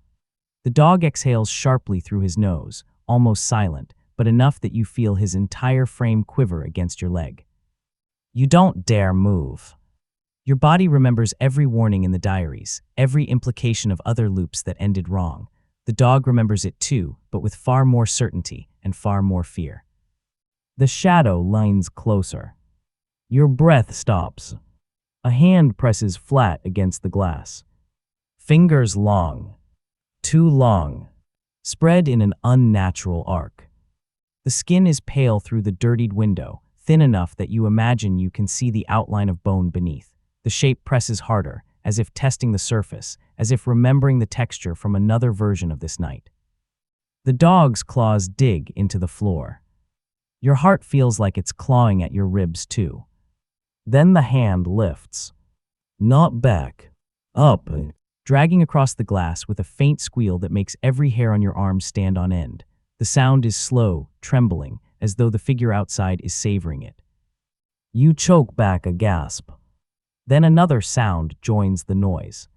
The dog exhales sharply through his nose, almost silent, but enough that you feel his entire frame quiver against your leg. You don't dare move. Your body remembers every warning in the diaries, every implication of other loops that ended wrong. The dog remembers it too, but with far more certainty and far more fear. The shadow leans closer. Your breath stops. A hand presses flat against the glass. Fingers long. Too long. Spread in an unnatural arc. The skin is pale through the dirtied window, thin enough that you imagine you can see the outline of bone beneath. The shape presses harder, as if testing the surface, as if remembering the texture from another version of this night. The dog's claws dig into the floor. Your heart feels like it's clawing at your ribs too. Then the hand lifts. Not back. Up. Dragging across the glass with a faint squeal that makes every hair on your arm stand on end. The sound is slow, trembling, as though the figure outside is savoring it. You choke back a gasp. Then another sound joins the noise.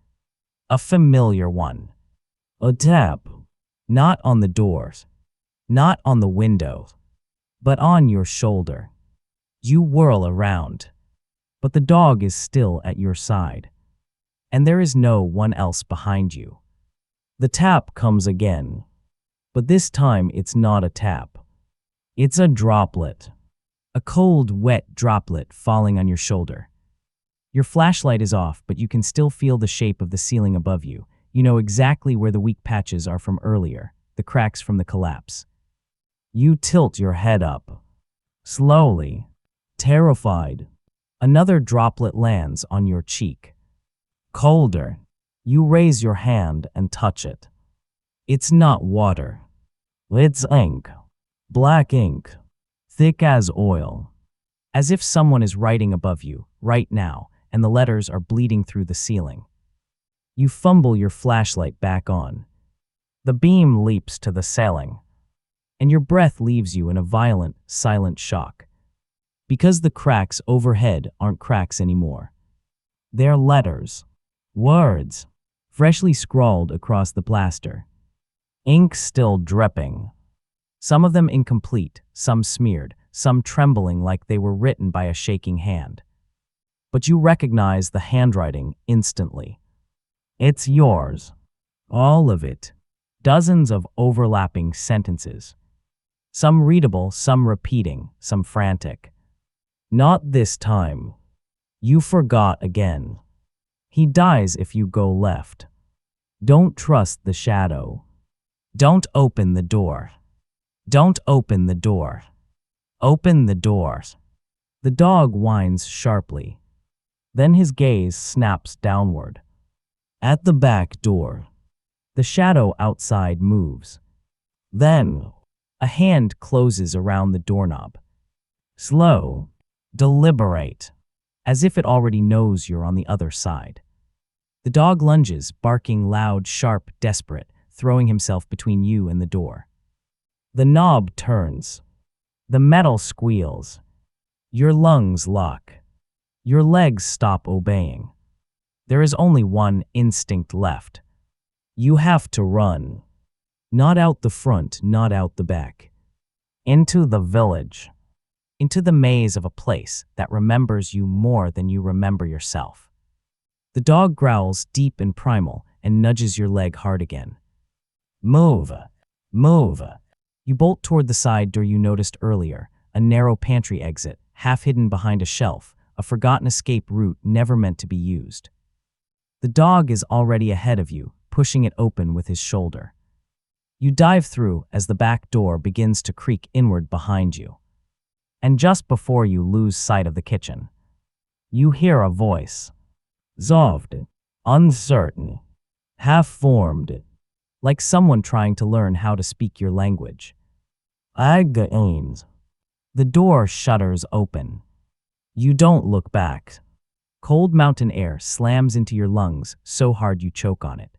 A familiar one. A tap. Not on the doors. Not on the windows. But on your shoulder. You whirl around. But the dog is still at your side. And there is no one else behind you. The tap comes again. But this time it's not a tap. It's a droplet. A cold, wet droplet falling on your shoulder. Your flashlight is off, but you can still feel the shape of the ceiling above you. You know exactly where the weak patches are from earlier, the cracks from the collapse. You tilt your head up. Slowly. Terrified. Another droplet lands on your cheek. Colder. You raise your hand and touch it. It's not water. It's ink. Black ink. Thick as oil. As if someone is writing above you, right now, and the letters are bleeding through the ceiling. You fumble your flashlight back on. The beam leaps to the ceiling, and your breath leaves you in a violent, silent shock. Because the cracks overhead aren't cracks anymore. They're letters. Words. Freshly scrawled across the plaster. Ink still dripping. Some of them incomplete, some smeared, some trembling like they were written by a shaking hand. But you recognize the handwriting instantly. It's yours. All of it. Dozens of overlapping sentences. Some readable, some repeating, some frantic. Not this time. You forgot again. He dies if you go left. Don't trust the shadow. Don't open the door. Don't open the door. Open the door. The dog whines sharply. Then his gaze snaps downward. At the back door. The shadow outside moves. Then, a hand closes around the doorknob. Slow. Deliberate. As if it already knows you're on the other side. The dog lunges, barking loud, sharp, desperate, throwing himself between you and the door. The knob turns. The metal squeals. Your lungs lock. Your legs stop obeying. There is only one instinct left. You have to run. Not out the front, not out the back. Into the village. Into the maze of a place that remembers you more than you remember yourself. The dog growls deep and primal and nudges your leg hard again. Move. Move. You bolt toward the side door you noticed earlier, a narrow pantry exit, half hidden behind a shelf, a forgotten escape route never meant to be used. The dog is already ahead of you, pushing it open with his shoulder. You dive through as the back door begins to creak inward behind you. And just before you lose sight of the kitchen, you hear a voice. Soft, uncertain, half-formed, like someone trying to learn how to speak your language. Agains. The door shudders open. You don't look back. Cold mountain air slams into your lungs so hard you choke on it.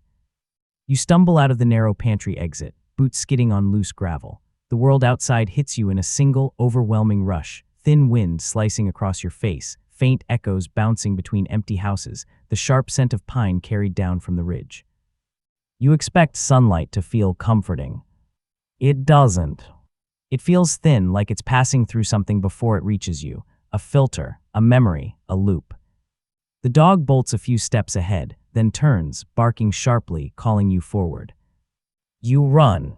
You stumble out of the narrow pantry exit, boots skidding on loose gravel. The world outside hits you in a single, overwhelming rush, thin wind slicing across your face, faint echoes bouncing between empty houses, the sharp scent of pine carried down from the ridge. You expect sunlight to feel comforting. It doesn't. It feels thin, like it's passing through something before it reaches you, a filter, a memory, a loop. The dog bolts a few steps ahead, then turns, barking sharply, calling you forward. You run.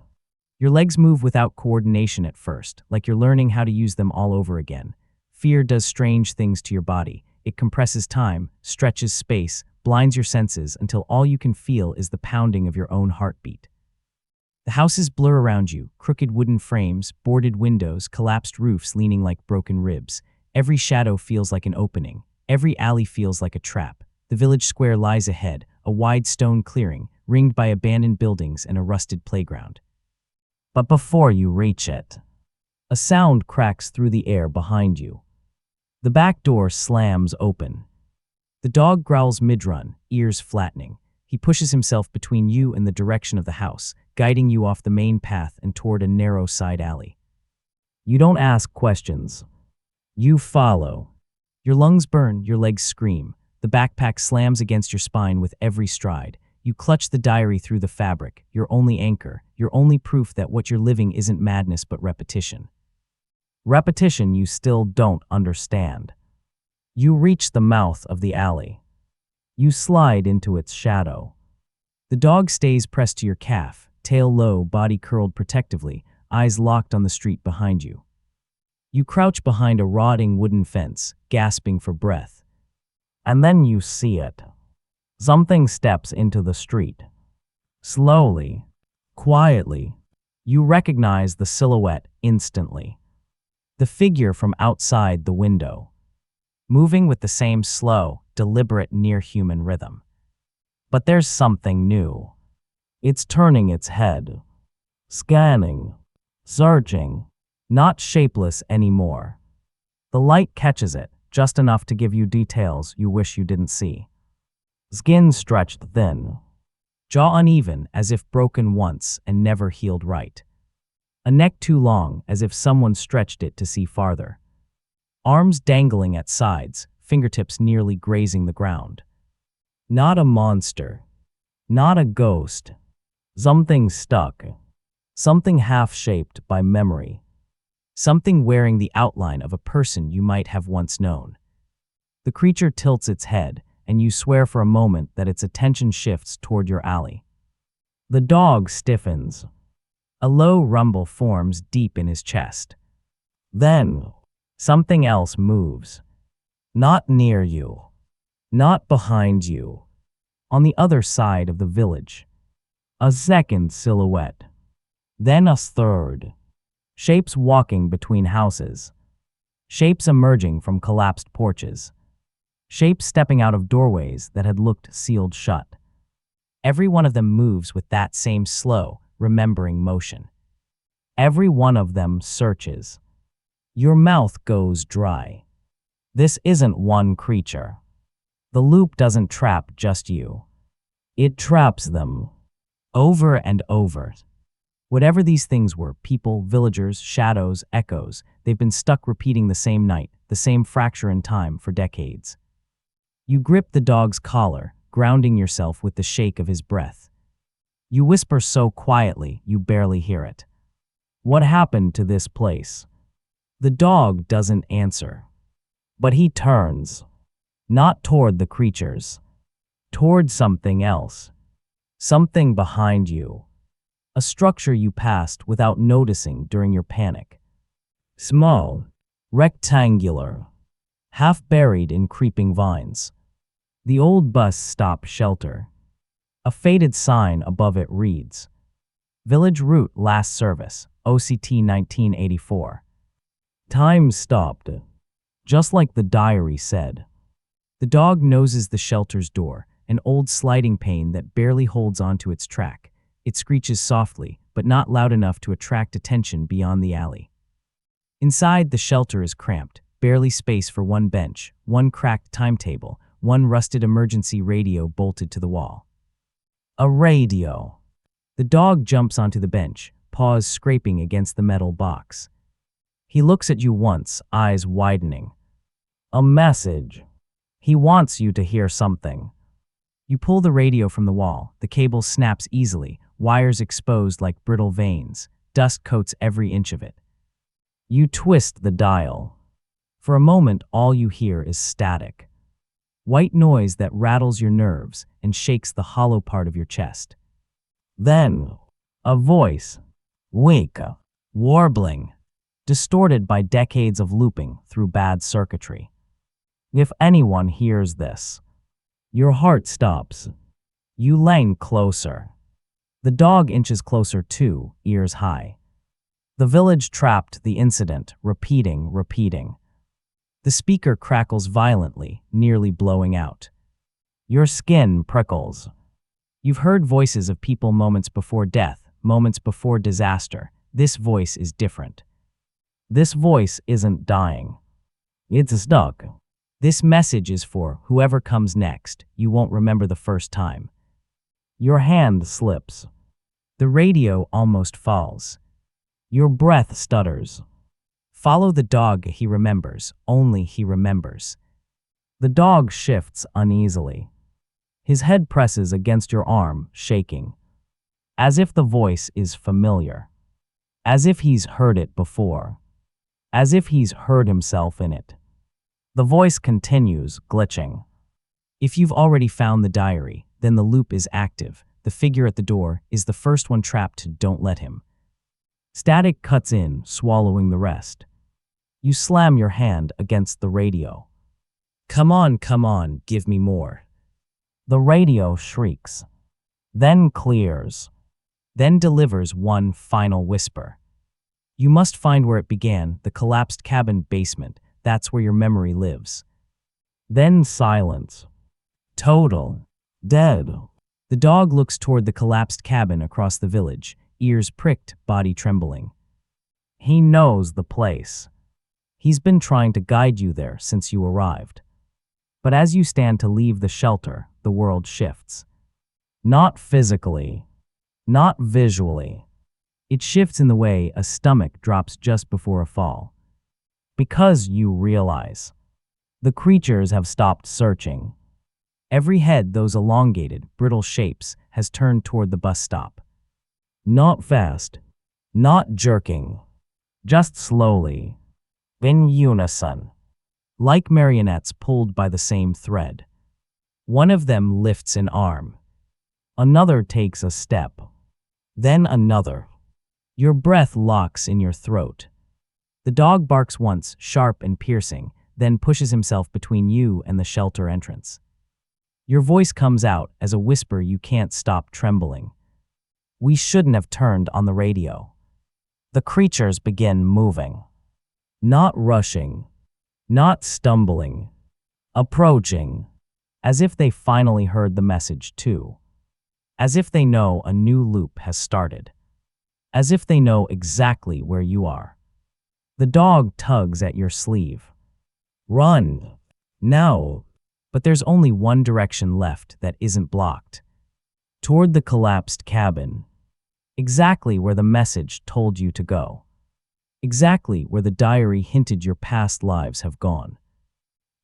Your legs move without coordination at first, like you're learning how to use them all over again. Fear does strange things to your body. It compresses time, stretches space, blinds your senses until all you can feel is the pounding of your own heartbeat. The houses blur around you, crooked wooden frames, boarded windows, collapsed roofs leaning like broken ribs. Every shadow feels like an opening. Every alley feels like a trap. The village square lies ahead, a wide stone clearing, ringed by abandoned buildings and a rusted playground. But before you reach it, a sound cracks through the air behind you. The back door slams open. The dog growls mid-run, ears flattening. He pushes himself between you and the direction of the house, guiding you off the main path and toward a narrow side alley. You don't ask questions. You follow. Your lungs burn, your legs scream. The backpack slams against your spine with every stride. You clutch the diary through the fabric, your only anchor, your only proof that what you're living isn't madness but repetition. Repetition you still don't understand. You reach the mouth of the alley. You slide into its shadow. The dog stays pressed to your calf, tail low, body curled protectively, eyes locked on the street behind you. You crouch behind a rotting wooden fence, gasping for breath. And then you see it. Something steps into the street. Slowly, quietly, you recognize the silhouette instantly. The figure from outside the window, moving with the same slow, deliberate, near-human rhythm. But there's something new. It's turning its head, scanning, searching, not shapeless anymore. The light catches it, just enough to give you details you wish you didn't see. Skin stretched thin, jaw uneven as if broken once and never healed right. A neck too long as if someone stretched it to see farther. Arms dangling at sides, fingertips nearly grazing the ground. Not a monster, not a ghost. Something stuck, something half-shaped by memory. Something wearing the outline of a person you might have once known. The creature tilts its head, and you swear for a moment that its attention shifts toward your alley. The dog stiffens. A low rumble forms deep in his chest. Then, something else moves. Not near you. Not behind you. On the other side of the village. A second silhouette. Then a third. Shapes walking between houses. Shapes emerging from collapsed porches. Shapes stepping out of doorways that had looked sealed shut. Every one of them moves with that same slow, remembering motion. Every one of them searches. Your mouth goes dry. This isn't one creature. The loop doesn't trap just you. It traps them. Over and over. Whatever these things were, people, villagers, shadows, echoes, they've been stuck repeating the same night, the same fracture in time for decades. You grip the dog's collar, grounding yourself with the shake of his breath. You whisper so quietly you barely hear it. What happened to this place? The dog doesn't answer. But he turns. Not toward the creatures. Toward something else. Something behind you. a structure you passed without noticing during your panic. Small, rectangular, half buried in creeping vines. The old bus stop shelter. A faded sign above it reads, Village Route Last Service, OCT 1984. Time stopped, just like the diary said. The dog noses the shelter's door, an old sliding pane that barely holds onto its track. It screeches softly, but not loud enough to attract attention beyond the alley. Inside, the shelter is cramped, barely space for one bench, one cracked timetable, one rusted emergency radio bolted to the wall. A radio. The dog jumps onto the bench, paws scraping against the metal box. He looks at you once, eyes widening. A message. He wants you to hear something. You pull the radio from the wall. The cable snaps easily, wires exposed like brittle veins. Dust coats every inch of it. You twist the dial. For a moment, all you hear is static. White noise that rattles your nerves and shakes the hollow part of your chest. Then, a voice. Weak, warbling, distorted by decades of looping through bad circuitry. If anyone hears this, your heart stops. You lean closer. The dog inches closer too, ears high. The village trapped the incident, repeating. The speaker crackles violently, nearly blowing out. Your skin prickles. You've heard voices of people moments before death, moments before disaster. This voice is different. This voice isn't dying. It's stuck. This message is for whoever comes next. You won't remember the first time. Your hand slips. The radio almost falls. Your breath stutters. Follow the dog, he remembers. Only he remembers. The dog shifts uneasily. His head presses against your arm, shaking. As if the voice is familiar. As if he's heard it before. As if he's heard himself in it. The voice continues, glitching. If you've already found the diary, then the loop is active. The figure at the door is the first one trapped. Don't let him. Static cuts in, swallowing the rest. You slam your hand against the radio. Come on, give me more. The radio shrieks. Then clears. Then delivers one final whisper. You must find where it began, the collapsed cabin basement. That's where your memory lives. Then silence. Total. Dead. The dog looks toward the collapsed cabin across the village, ears pricked, body trembling. He knows the place. He's been trying to guide you there since you arrived. But as you stand to leave the shelter, the world shifts. Not physically. Not visually. It shifts in the way a stomach drops just before a fall. Because you realize. The creatures have stopped searching. Every head, those elongated, brittle shapes, has turned toward the bus stop. Not fast. Not jerking. Just slowly. In unison. Like marionettes pulled by the same thread. One of them lifts an arm. Another takes a step. Then another. Your breath locks in your throat. The dog barks once, sharp and piercing, then pushes himself between you and the shelter entrance. Your voice comes out as a whisper you can't stop trembling. We shouldn't have turned on the radio. The creatures begin moving. Not rushing. Not stumbling. Approaching. As if they finally heard the message too. As if they know a new loop has started. As if they know exactly where you are. The dog tugs at your sleeve. Run. Now. But there's only one direction left that isn't blocked. Toward the collapsed cabin. Exactly where the message told you to go. Exactly where the diary hinted your past lives have gone.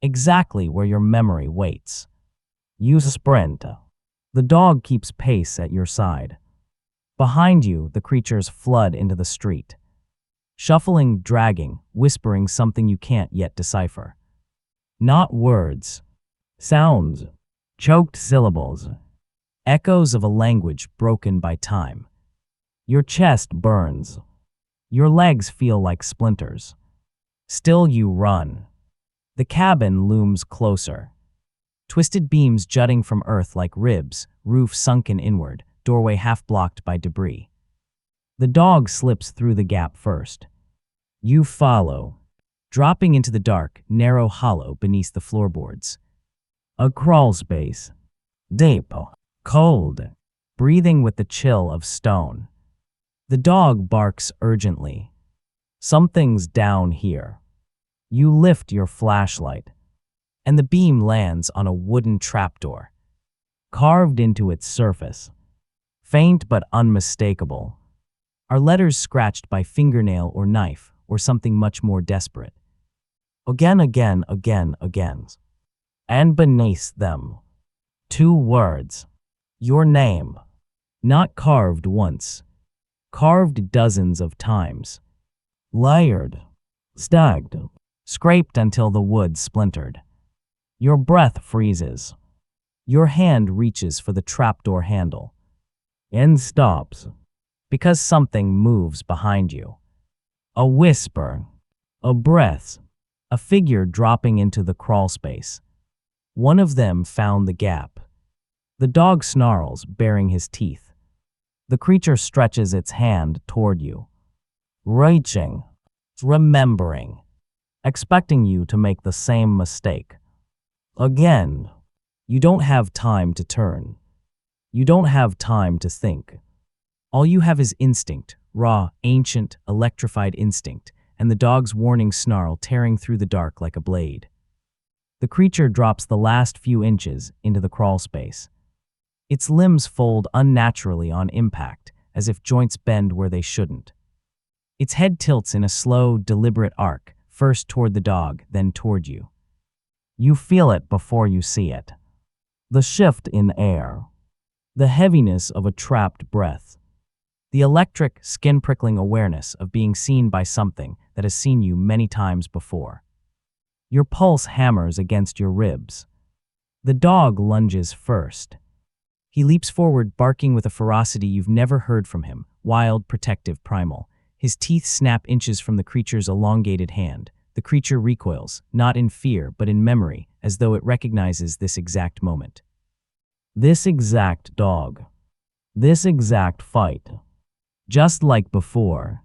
Exactly where your memory waits. You sprint. The dog keeps pace at your side. Behind you, the creatures flood into the street. Shuffling, dragging, whispering something you can't yet decipher. Not words. Sounds. Choked syllables. Echoes of a language broken by time. Your chest burns. Your legs feel like splinters. Still you run. The cabin looms closer. Twisted beams jutting from earth like ribs, roof sunken inward, doorway half blocked by debris. The dog slips through the gap first. You follow, dropping into the dark, narrow hollow beneath the floorboards. A crawl space. Deep, cold, breathing with the chill of stone. The dog barks urgently. Something's down here. You lift your flashlight, and the beam lands on a wooden trapdoor, carved into its surface. Faint but unmistakable. Are letters scratched by fingernail or knife, or something much more desperate? Again, again, again, again. And beneath them, 2 words. Your name. Not carved once. Carved dozens of times. Layered. Stacked. Scraped until the wood splintered. Your breath freezes. Your hand reaches for the trapdoor handle. And stops. Because something moves behind you. A whisper. A breath. A figure dropping into the crawl space. One of them found the gap. The dog snarls, baring his teeth. The creature stretches its hand toward you. Reaching. Remembering. Expecting you to make the same mistake. Again. You don't have time to turn. You don't have time to think. All you have is instinct, raw, ancient, electrified instinct, and the dog's warning snarl tearing through the dark like a blade. The creature drops the last few inches into the crawl space. Its limbs fold unnaturally on impact, as if joints bend where they shouldn't. Its head tilts in a slow, deliberate arc, first toward the dog, then toward you. You feel it before you see it. The shift in air. The heaviness of a trapped breath. The electric, skin-prickling awareness of being seen by something that has seen you many times before. Your pulse hammers against your ribs. The dog lunges first. He leaps forward, barking with a ferocity you've never heard from him, wild, protective, primal. His teeth snap inches from the creature's elongated hand. The creature recoils, not in fear, but in memory, as though it recognizes this exact moment. This exact dog. This exact fight. Just like before.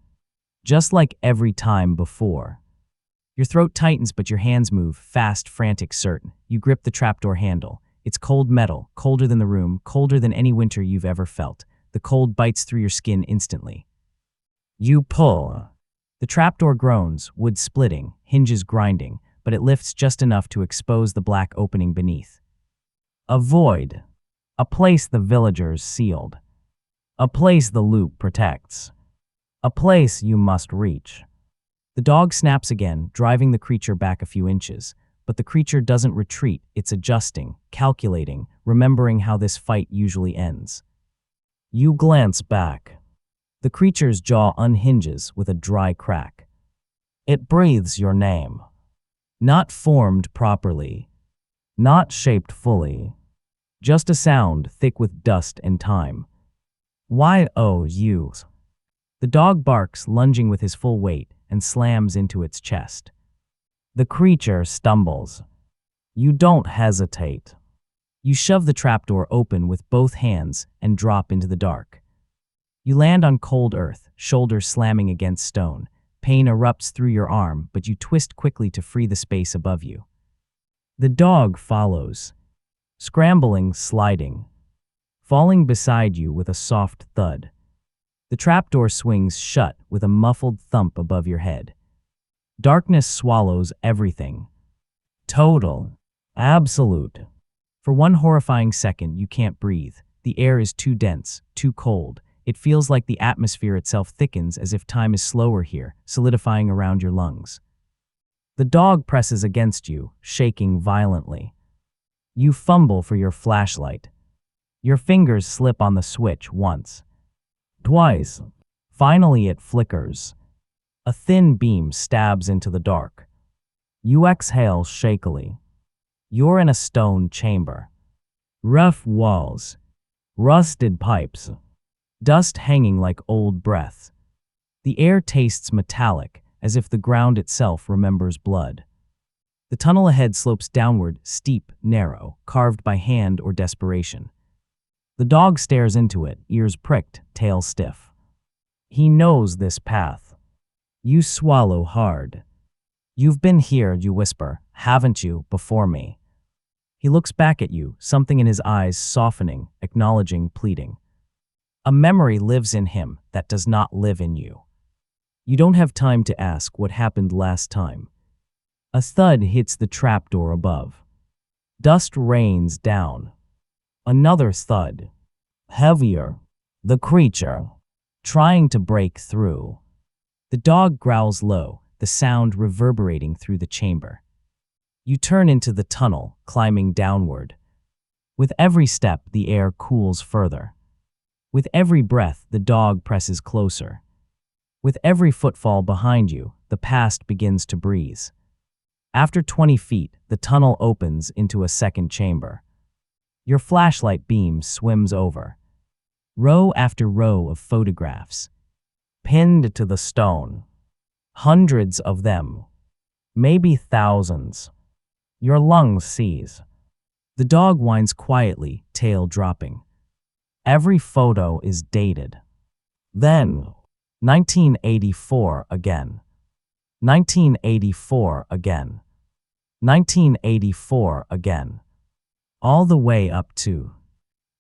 Just like every time before. Your throat tightens, but your hands move, fast, frantic, certain. You grip the trapdoor handle. It's cold metal, colder than the room, colder than any winter you've ever felt. The cold bites through your skin instantly. You pull. The trapdoor groans, wood splitting, hinges grinding, but it lifts just enough to expose the black opening beneath. A void. A place the villagers sealed. A place the loop protects. A place you must reach. The dog snaps again, driving the creature back a few inches. But the creature doesn't retreat, it's adjusting, calculating, remembering how this fight usually ends. You glance back. The creature's jaw unhinges with a dry crack. It breathes your name. Not formed properly. Not shaped fully. Just a sound thick with dust and time. Y-O-U. The dog barks, lunging with his full weight, and slams into its chest. The creature stumbles. You don't hesitate. You shove the trapdoor open with both hands and drop into the dark. You land on cold earth, shoulders slamming against stone. Pain erupts through your arm, but you twist quickly to free the space above you. The dog follows, scrambling, sliding, falling beside you with a soft thud. The trapdoor swings shut with a muffled thump above your head. Darkness swallows everything. Total. Absolute. For one horrifying second, you can't breathe. The air is too dense, too cold. It feels like the atmosphere itself thickens, as if time is slower here, solidifying around your lungs. The dog presses against you, shaking violently. You fumble for your flashlight. Your fingers slip on the switch once. Twice. Finally it flickers. A thin beam stabs into the dark. You exhale shakily. You're in a stone chamber. Rough walls. Rusted pipes. Dust hanging like old breath. The air tastes metallic, as if the ground itself remembers blood. The tunnel ahead slopes downward, steep, narrow, carved by hand or desperation. The dog stares into it, ears pricked, tail stiff. He knows this path. You swallow hard. You've been here, you whisper, haven't you, before me? He looks back at you, something in his eyes softening, acknowledging, pleading. A memory lives in him that does not live in you. You don't have time to ask what happened last time. A thud hits the trapdoor above. Dust rains down. Another thud. Heavier. The creature, trying to break through. The dog growls low, the sound reverberating through the chamber. You turn into the tunnel, climbing downward. With every step, the air cools further. With every breath, the dog presses closer. With every footfall behind you, the past begins to breathe. After 20 feet, the tunnel opens into a second chamber. Your flashlight beam swims over. Row after row of photographs, pinned to the stone. Hundreds of them. Maybe thousands. Your lungs seize. The dog whines quietly, tail dropping. Every photo is dated. Then, 1984 again. 1984 again. 1984 again. All the way up to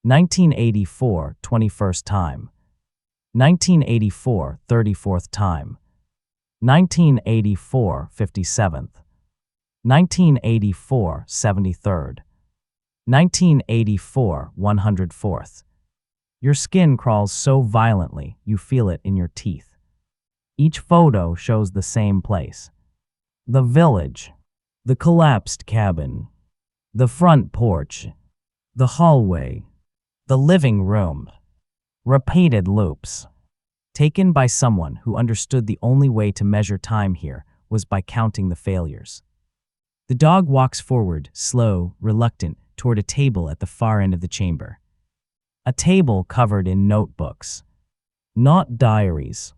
1984, 21st time. 1984, 34th time. 1984, 57th. 1984, 73rd. 1984, 104th. Your skin crawls so violently you feel it in your teeth. Each photo shows the same place. The village. The collapsed cabin. The front porch. The hallway. The living room. Repeated loops. Taken by someone who understood the only way to measure time here was by counting the failures. The dog walks forward, slow, reluctant, toward a table at the far end of the chamber. A table covered in notebooks. Not diaries.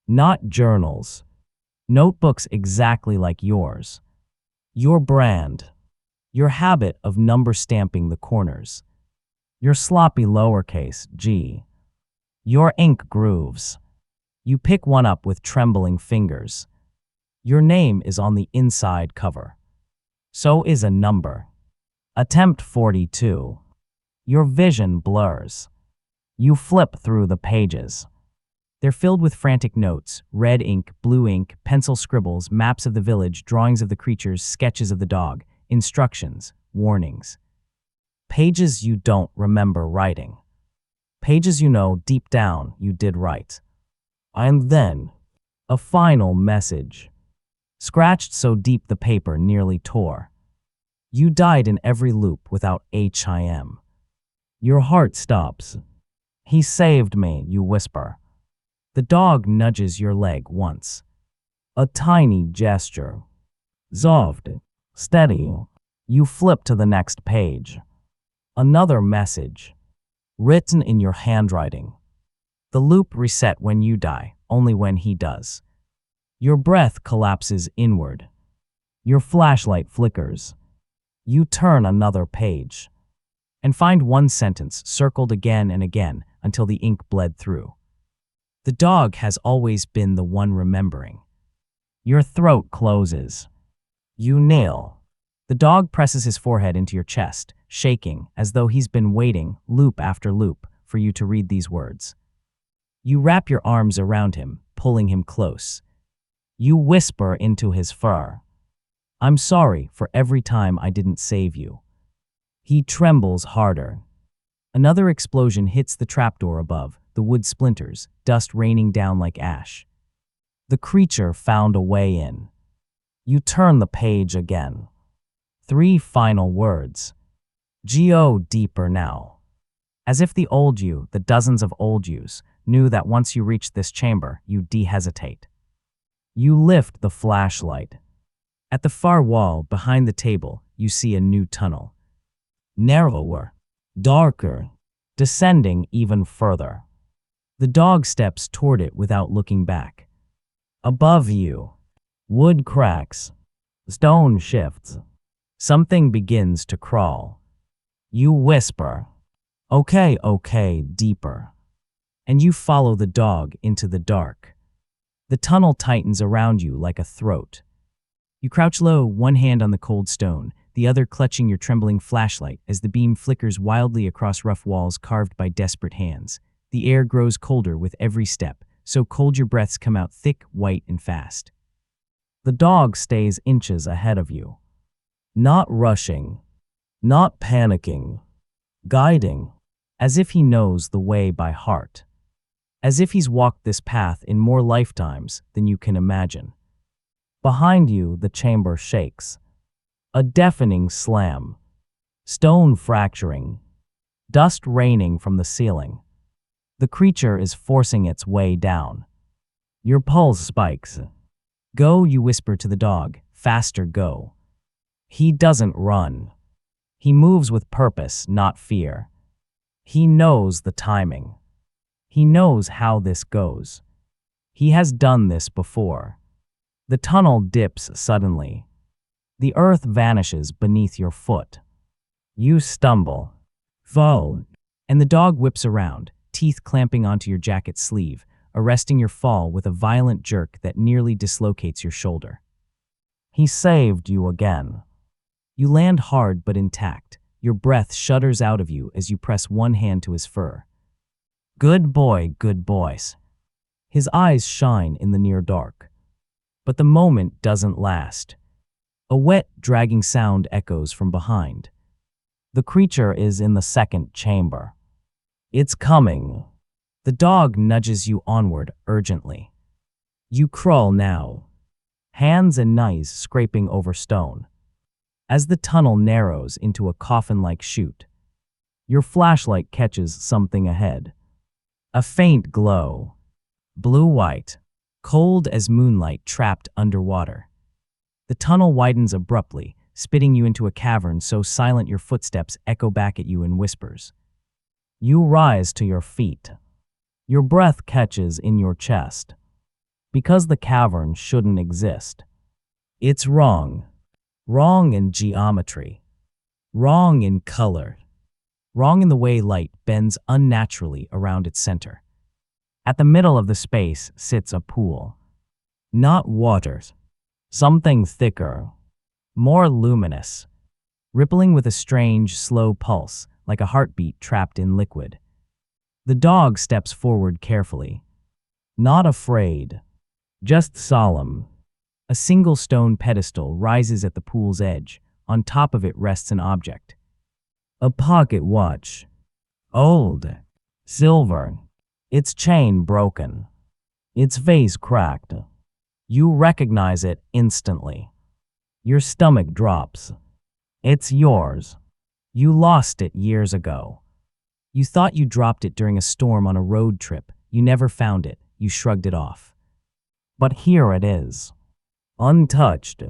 Not journals. Notebooks exactly like yours. Your brand. Your habit of number stamping the corners. Your sloppy lowercase g. Your ink grooves. You pick one up with trembling fingers. Your name is on the inside cover. So is a number. Attempt 42. Your vision blurs. You flip through the pages. They're filled with frantic notes, red ink, blue ink, pencil scribbles, maps of the village, drawings of the creatures, sketches of the dog, instructions, warnings. Pages you don't remember writing. Pages you know deep down you did write. And then, a final message. Scratched so deep the paper nearly tore. You died in every loop without HIM. Your heart stops. He saved me, you whisper. The dog nudges your leg once. A tiny gesture. Soft. Steady. You flip to the next page. Another message. Written in your handwriting. The loop reset when you die, only when he does. Your breath collapses inward. Your flashlight flickers. You turn another page. And find one sentence circled again and again until the ink bled through. The dog has always been the one remembering. Your throat closes. You kneel. The dog presses his forehead into your chest, shaking, as though he's been waiting, loop after loop, for you to read these words. You wrap your arms around him, pulling him close. You whisper into his fur. I'm sorry for every time I didn't save you. He trembles harder. Another explosion hits the trapdoor above, the wood splinters, dust raining down like ash. The creature found a way in. You turn the page again. 3 final words. Go deeper now. As if the old you, the dozens of old yous, knew that once you reached this chamber, you dehesitate. You lift the flashlight. At the far wall, behind the table, you see a new tunnel. Narrower, darker, descending even further. The dog steps toward it without looking back. Above you, wood cracks. Stone shifts. Something begins to crawl. You whisper, "Okay, okay," deeper. And you follow the dog into the dark. The tunnel tightens around you like a throat. You crouch low, one hand on the cold stone, the other clutching your trembling flashlight as the beam flickers wildly across rough walls carved by desperate hands. The air grows colder with every step, so cold your breaths come out thick, white, and fast. The dog stays inches ahead of you. Not rushing, not panicking, guiding, as if he knows the way by heart. As if he's walked this path in more lifetimes than you can imagine. Behind you, the chamber shakes. A deafening slam. Stone fracturing. Dust raining from the ceiling. The creature is forcing its way down. Your pulse spikes. "Go," you whisper to the dog. "Faster, go." He doesn't run. He moves with purpose, not fear. He knows the timing. He knows how this goes. He has done this before. The tunnel dips suddenly. The earth vanishes beneath your foot. You stumble. Fall. And the dog whips around, teeth clamping onto your jacket sleeve, arresting your fall with a violent jerk that nearly dislocates your shoulder. He saved you again. You land hard but intact. Your breath shudders out of you as you press one hand to his fur. Good boy, good boys. His eyes shine in the near dark. But the moment doesn't last. A wet, dragging sound echoes from behind. The creature is in the second chamber. It's coming. The dog nudges you onward urgently. You crawl now, hands and knees scraping over stone. As the tunnel narrows into a coffin-like chute, your flashlight catches something ahead. A faint glow, blue-white, cold as moonlight trapped underwater. The tunnel widens abruptly, spitting you into a cavern so silent your footsteps echo back at you in whispers. You rise to your feet. Your breath catches in your chest. Because the cavern shouldn't exist. It's wrong. Wrong in geometry. Wrong in color. Wrong in the way light bends unnaturally around its center. At the middle of the space sits a pool. Not water. Something thicker. More luminous. Rippling with a strange, slow pulse, like a heartbeat trapped in liquid. The dog steps forward carefully. Not afraid. Just solemn. A single stone pedestal rises at the pool's edge. On top of it rests an object. A pocket watch. Old. Silver. Its chain broken. Its face cracked. You recognize it instantly. Your stomach drops. It's yours. You lost it years ago. You thought you dropped it during a storm on a road trip. You never found it. You shrugged it off. But here it is. Untouched.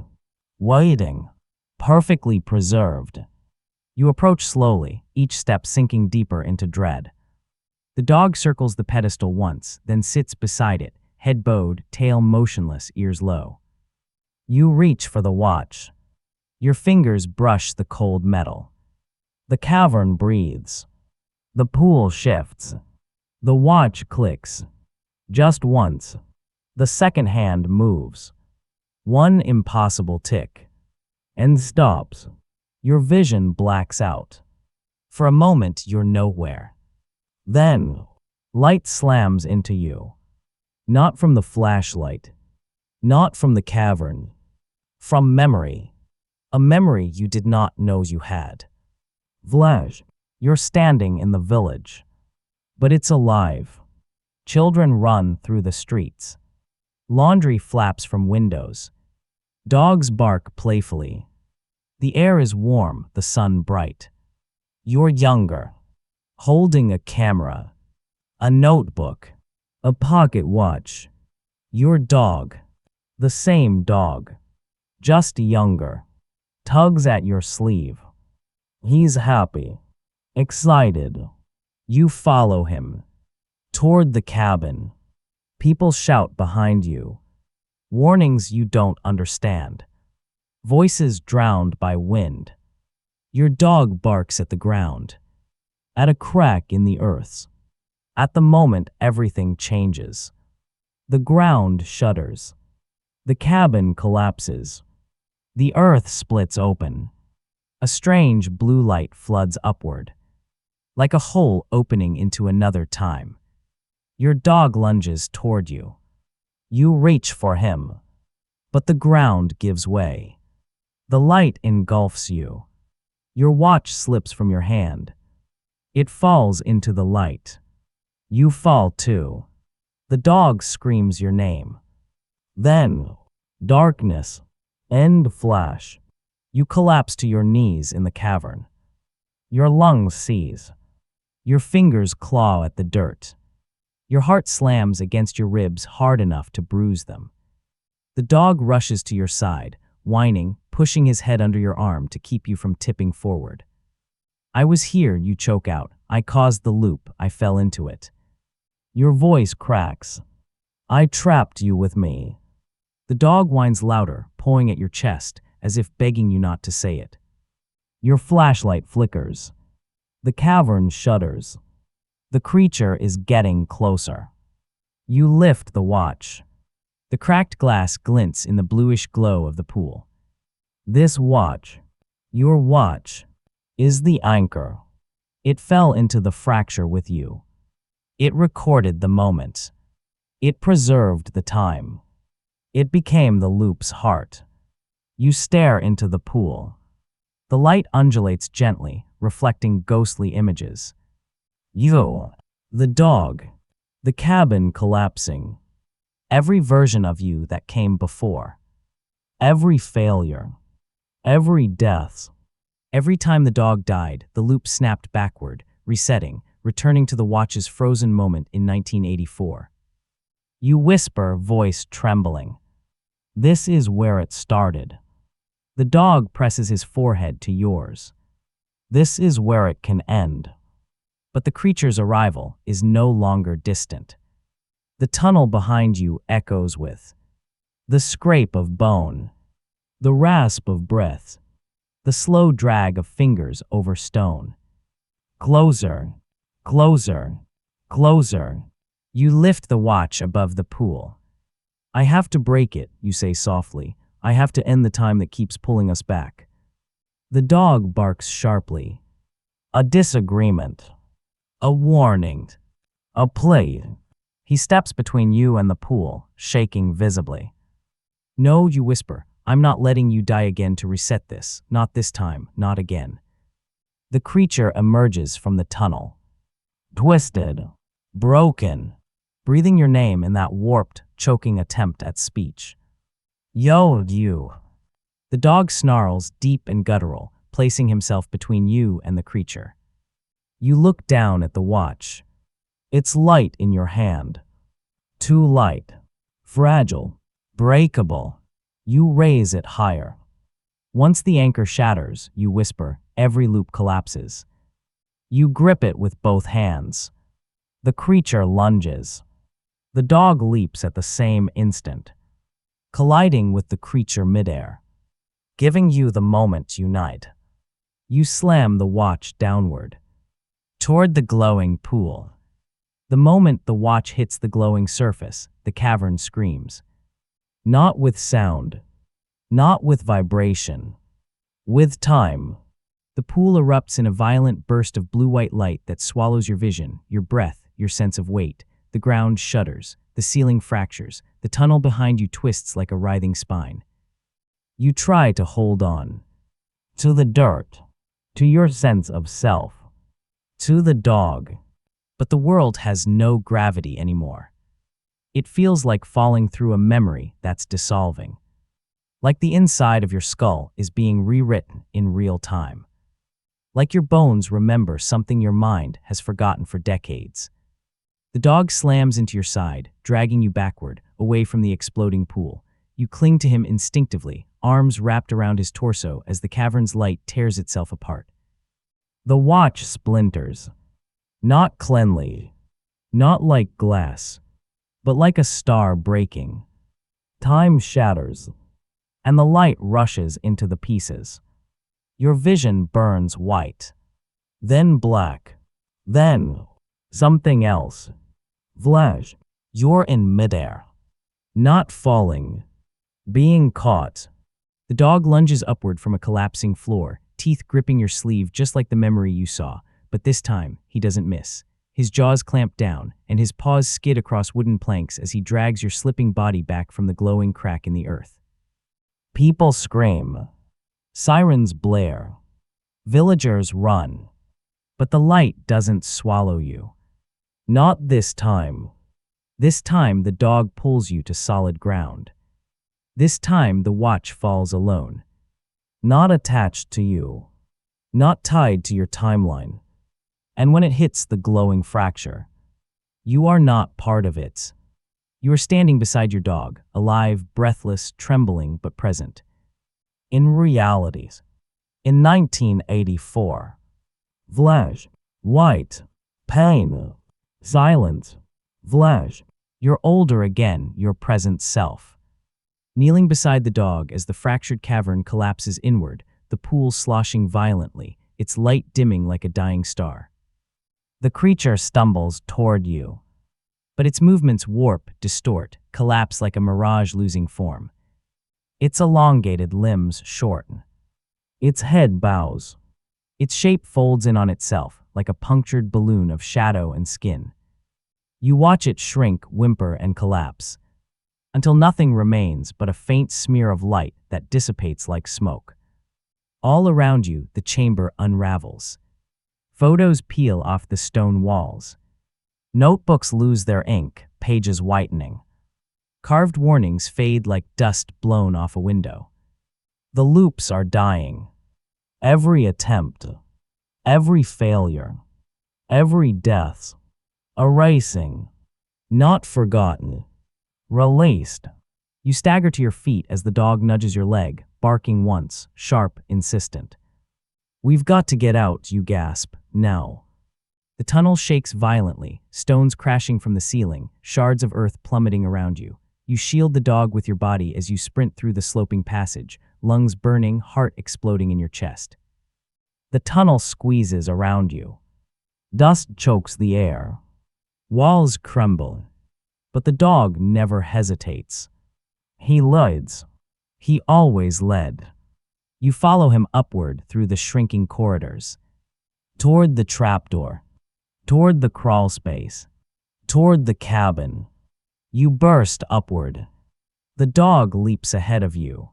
Waiting. Perfectly preserved. You approach slowly, each step sinking deeper into dread. The dog circles the pedestal once, then sits beside it, head bowed, tail motionless, ears low. You reach for the watch. Your fingers brush the cold metal. The cavern breathes. The pool shifts. The watch clicks. Just once. The second hand moves. One impossible tick. And stops. Your vision blacks out. For a moment, you're nowhere. Then, light slams into you. Not from the flashlight. Not from the cavern. From memory. A memory you did not know you had. Vlaj, you're standing in the village. But it's alive. Children run through the streets. Laundry flaps from windows. Dogs bark playfully. The air is warm, the sun bright. You're younger, holding a camera, a notebook, a pocket watch. Your dog, the same dog, just younger, tugs at your sleeve. He's happy, excited. You follow him, Toward the cabin. People shout behind you. Warnings you don't understand. Voices drowned by wind. Your dog barks at the ground. At a crack in the earth. At the moment, everything changes. The ground shudders. The cabin collapses. The earth splits open. A strange blue light floods upward, like a hole opening into another time. Your dog lunges toward you. You reach for him, but the ground gives way. The light engulfs you. Your watch slips from your hand. It falls into the light. You fall too. The dog screams your name. Then, darkness, end flash. You collapse to your knees in the cavern. Your lungs seize. Your fingers claw at the dirt. Your heart slams against your ribs hard enough to bruise them. The dog rushes to your side, whining, pushing his head under your arm to keep you from tipping forward. I was here, you choke out. I caused the loop. I fell into it. Your voice cracks. I trapped you with me. The dog whines louder, pawing at your chest, as if begging you not to say it. Your flashlight flickers. The cavern shudders. The creature is getting closer. You lift the watch. The cracked glass glints in the bluish glow of the pool. This watch, your watch, is the anchor. It fell into the fracture with you. It recorded the moment. It preserved the time. It became the loop's heart. You stare into the pool. The light undulates gently, reflecting ghostly images. You, the dog, the cabin collapsing. Every version of you that came before. Every failure. Every death. Every time the dog died, the loop snapped backward, resetting, returning to the watch's frozen moment in 1984. You whisper, voice trembling. This is where it started. The dog presses his forehead to yours. This is where it can end. But the creature's arrival is no longer distant. The tunnel behind you echoes with the scrape of bone, the rasp of breath, the slow drag of fingers over stone. Closer, closer, closer. You lift the watch above the pool. I have to break it, you say softly. I have to end the time that keeps pulling us back. The dog barks sharply. A disagreement. A warning. A plea. He steps between you and the pool, shaking visibly. No, you whisper. I'm not letting you die again to reset this. Not this time. Not again. The creature emerges from the tunnel. Twisted. Broken. Breathing your name in that warped, choking attempt at speech. Yo, you. The dog snarls, deep and guttural, placing himself between you and the creature. You look down at the watch. It's light in your hand. Too light. Fragile. Breakable. You raise it higher. Once the anchor shatters, you whisper, every loop collapses. You grip it with both hands. The creature lunges. The dog leaps at the same instant, colliding with the creature midair, giving you the moment to unite. You slam the watch downward, toward the glowing pool. The moment the watch hits the glowing surface, the cavern screams. Not with sound, not with vibration, with time. The pool erupts in a violent burst of blue-white light that swallows your vision, your breath, your sense of weight. The ground shudders, the ceiling fractures, the tunnel behind you twists like a writhing spine. You try to hold on. To the dirt, to your sense of self, to the dog. But the world has no gravity anymore. It feels like falling through a memory that's dissolving. Like the inside of your skull is being rewritten in real time. Like your bones remember something your mind has forgotten for decades. The dog slams into your side, dragging you backward, away from the exploding pool. You cling to him instinctively, arms wrapped around his torso as the cavern's light tears itself apart. The watch splinters. Not cleanly. Not like glass, but like a star breaking. Time shatters, and the light rushes into the pieces. Your vision burns white, then black, then something else. Vlaj, you're in midair. Not falling, being caught. The dog lunges upward from a collapsing floor, teeth gripping your sleeve just like the memory you saw, but this time he doesn't miss. His jaws clamp down, and his paws skid across wooden planks as he drags your slipping body back from the glowing crack in the earth. People scream. Sirens blare. Villagers run. But the light doesn't swallow you. Not this time. This time the dog pulls you to solid ground. This time the watch falls alone. Not attached to you. Not tied to your timeline. And when it hits the glowing fracture, you are not part of it. You are standing beside your dog, alive, breathless, trembling, but present. In realities. In 1984. Vlaj. White. Pain. Silence. Vlaj. You're older again, your present self. Kneeling beside the dog as the fractured cavern collapses inward, the pool sloshing violently, its light dimming like a dying star. The creature stumbles toward you, but its movements warp, distort, collapse like a mirage losing form. Its elongated limbs shorten. Its head bows. Its shape folds in on itself like a punctured balloon of shadow and skin. You watch it shrink, whimper, and collapse, until nothing remains but a faint smear of light that dissipates like smoke. All around you, the chamber unravels. Photos peel off the stone walls. Notebooks lose their ink, pages whitening. Carved warnings fade like dust blown off a window. The loops are dying. Every attempt, every failure, every death, erasing, not forgotten, released. You stagger to your feet as the dog nudges your leg, barking once, sharp, insistent. We've got to get out, you gasp, now. The tunnel shakes violently, stones crashing from the ceiling, shards of earth plummeting around you. You shield the dog with your body as you sprint through the sloping passage, lungs burning, heart exploding in your chest. The tunnel squeezes around you. Dust chokes the air. Walls crumble. But the dog never hesitates. He leads. He always led. You follow him upward through the shrinking corridors. Toward the trapdoor. Toward the crawl space. Toward the cabin. You burst upward. The dog leaps ahead of you.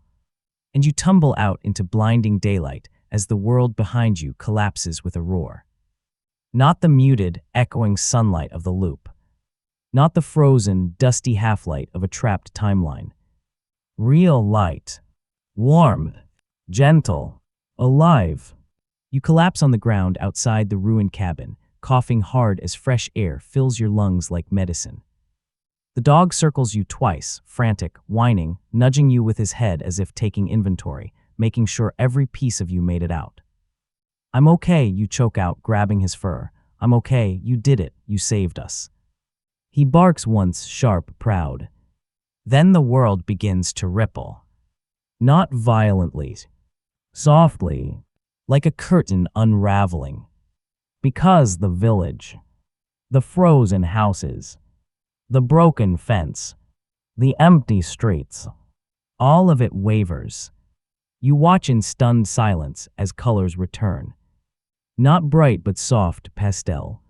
And you tumble out into blinding daylight as the world behind you collapses with a roar. Not the muted, echoing sunlight of the loop. Not the frozen, dusty half-light of a trapped timeline. Real light. Warm. Gentle. Alive. You collapse on the ground outside the ruined cabin, coughing hard as fresh air fills your lungs like medicine. The dog circles you twice, frantic, whining, nudging you with his head as if taking inventory, making sure every piece of you made it out. I'm okay, you choke out, grabbing his fur. I'm okay, you did it, you saved us. He barks once, sharp, proud. Then the world begins to ripple. Not violently. Softly, like a curtain unraveling. Because the village, the frozen houses, the broken fence, the empty streets, all of it wavers. You watch in stunned silence as colors return. Not bright but soft pastel.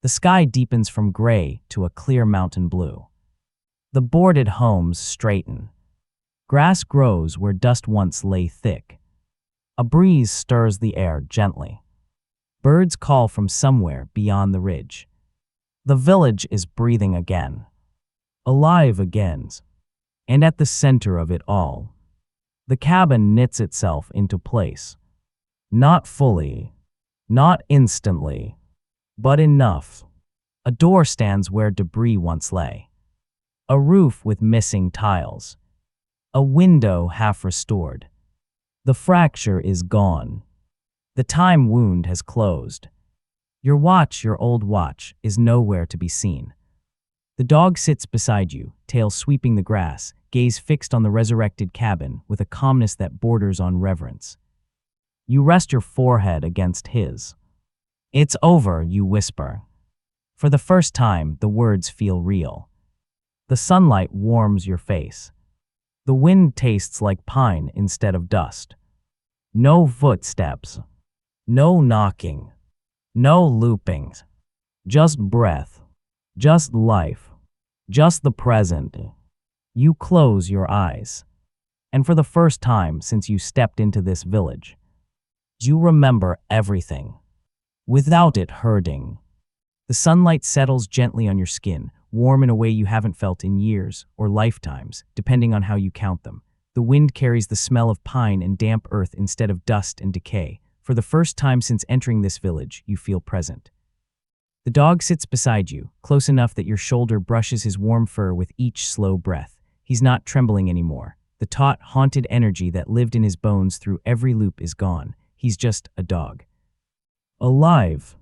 The sky deepens from gray to a clear mountain blue. The boarded homes straighten. Grass grows where dust once lay thick. A breeze stirs the air gently. Birds call from somewhere beyond the ridge. The village is breathing again. Alive again. And at the center of it all, the cabin knits itself into place. Not fully, not instantly, but enough. A door stands where debris once lay. A roof with missing tiles. A window half restored. The fracture is gone. The time wound has closed. Your old watch, is nowhere to be seen. The dog sits beside you, tail sweeping the grass, gaze fixed on the resurrected cabin with a calmness that borders on reverence. You rest your forehead against his. "It's over," you whisper. For the first time, the words feel real. The sunlight warms your face. The wind tastes like pine instead of dust. No footsteps. No knocking. No loopings. Just breath. Just life. Just the present. You close your eyes. And for the first time since you stepped into this village, you remember everything, without it hurting. The sunlight settles gently on your skin, warm in a way you haven't felt in years or lifetimes, depending on how you count them. The wind carries the smell of pine and damp earth instead of dust and decay. For the first time since entering this village, you feel present. The dog sits beside you, close enough that your shoulder brushes his warm fur with each slow breath. He's not trembling anymore. The taut, haunted energy that lived in his bones through every loop is gone. He's just a dog. Alive.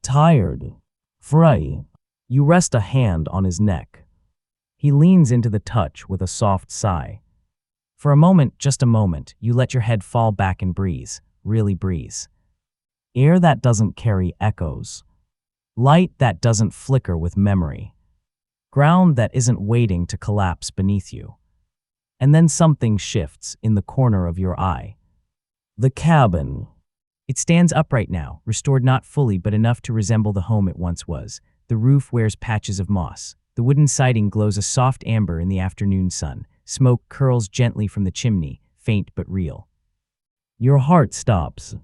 Tired. Free. You rest a hand on his neck. He leans into the touch with a soft sigh. For a moment, just a moment, you let your head fall back and breeze, really breeze. Air that doesn't carry echoes. Light that doesn't flicker with memory. Ground that isn't waiting to collapse beneath you. And then something shifts in the corner of your eye. The cabin. It stands upright now, restored not fully but enough to resemble the home it once was. The roof wears patches of moss. The wooden siding glows a soft amber in the afternoon sun. Smoke curls gently from the chimney, faint but real. Your heart stops.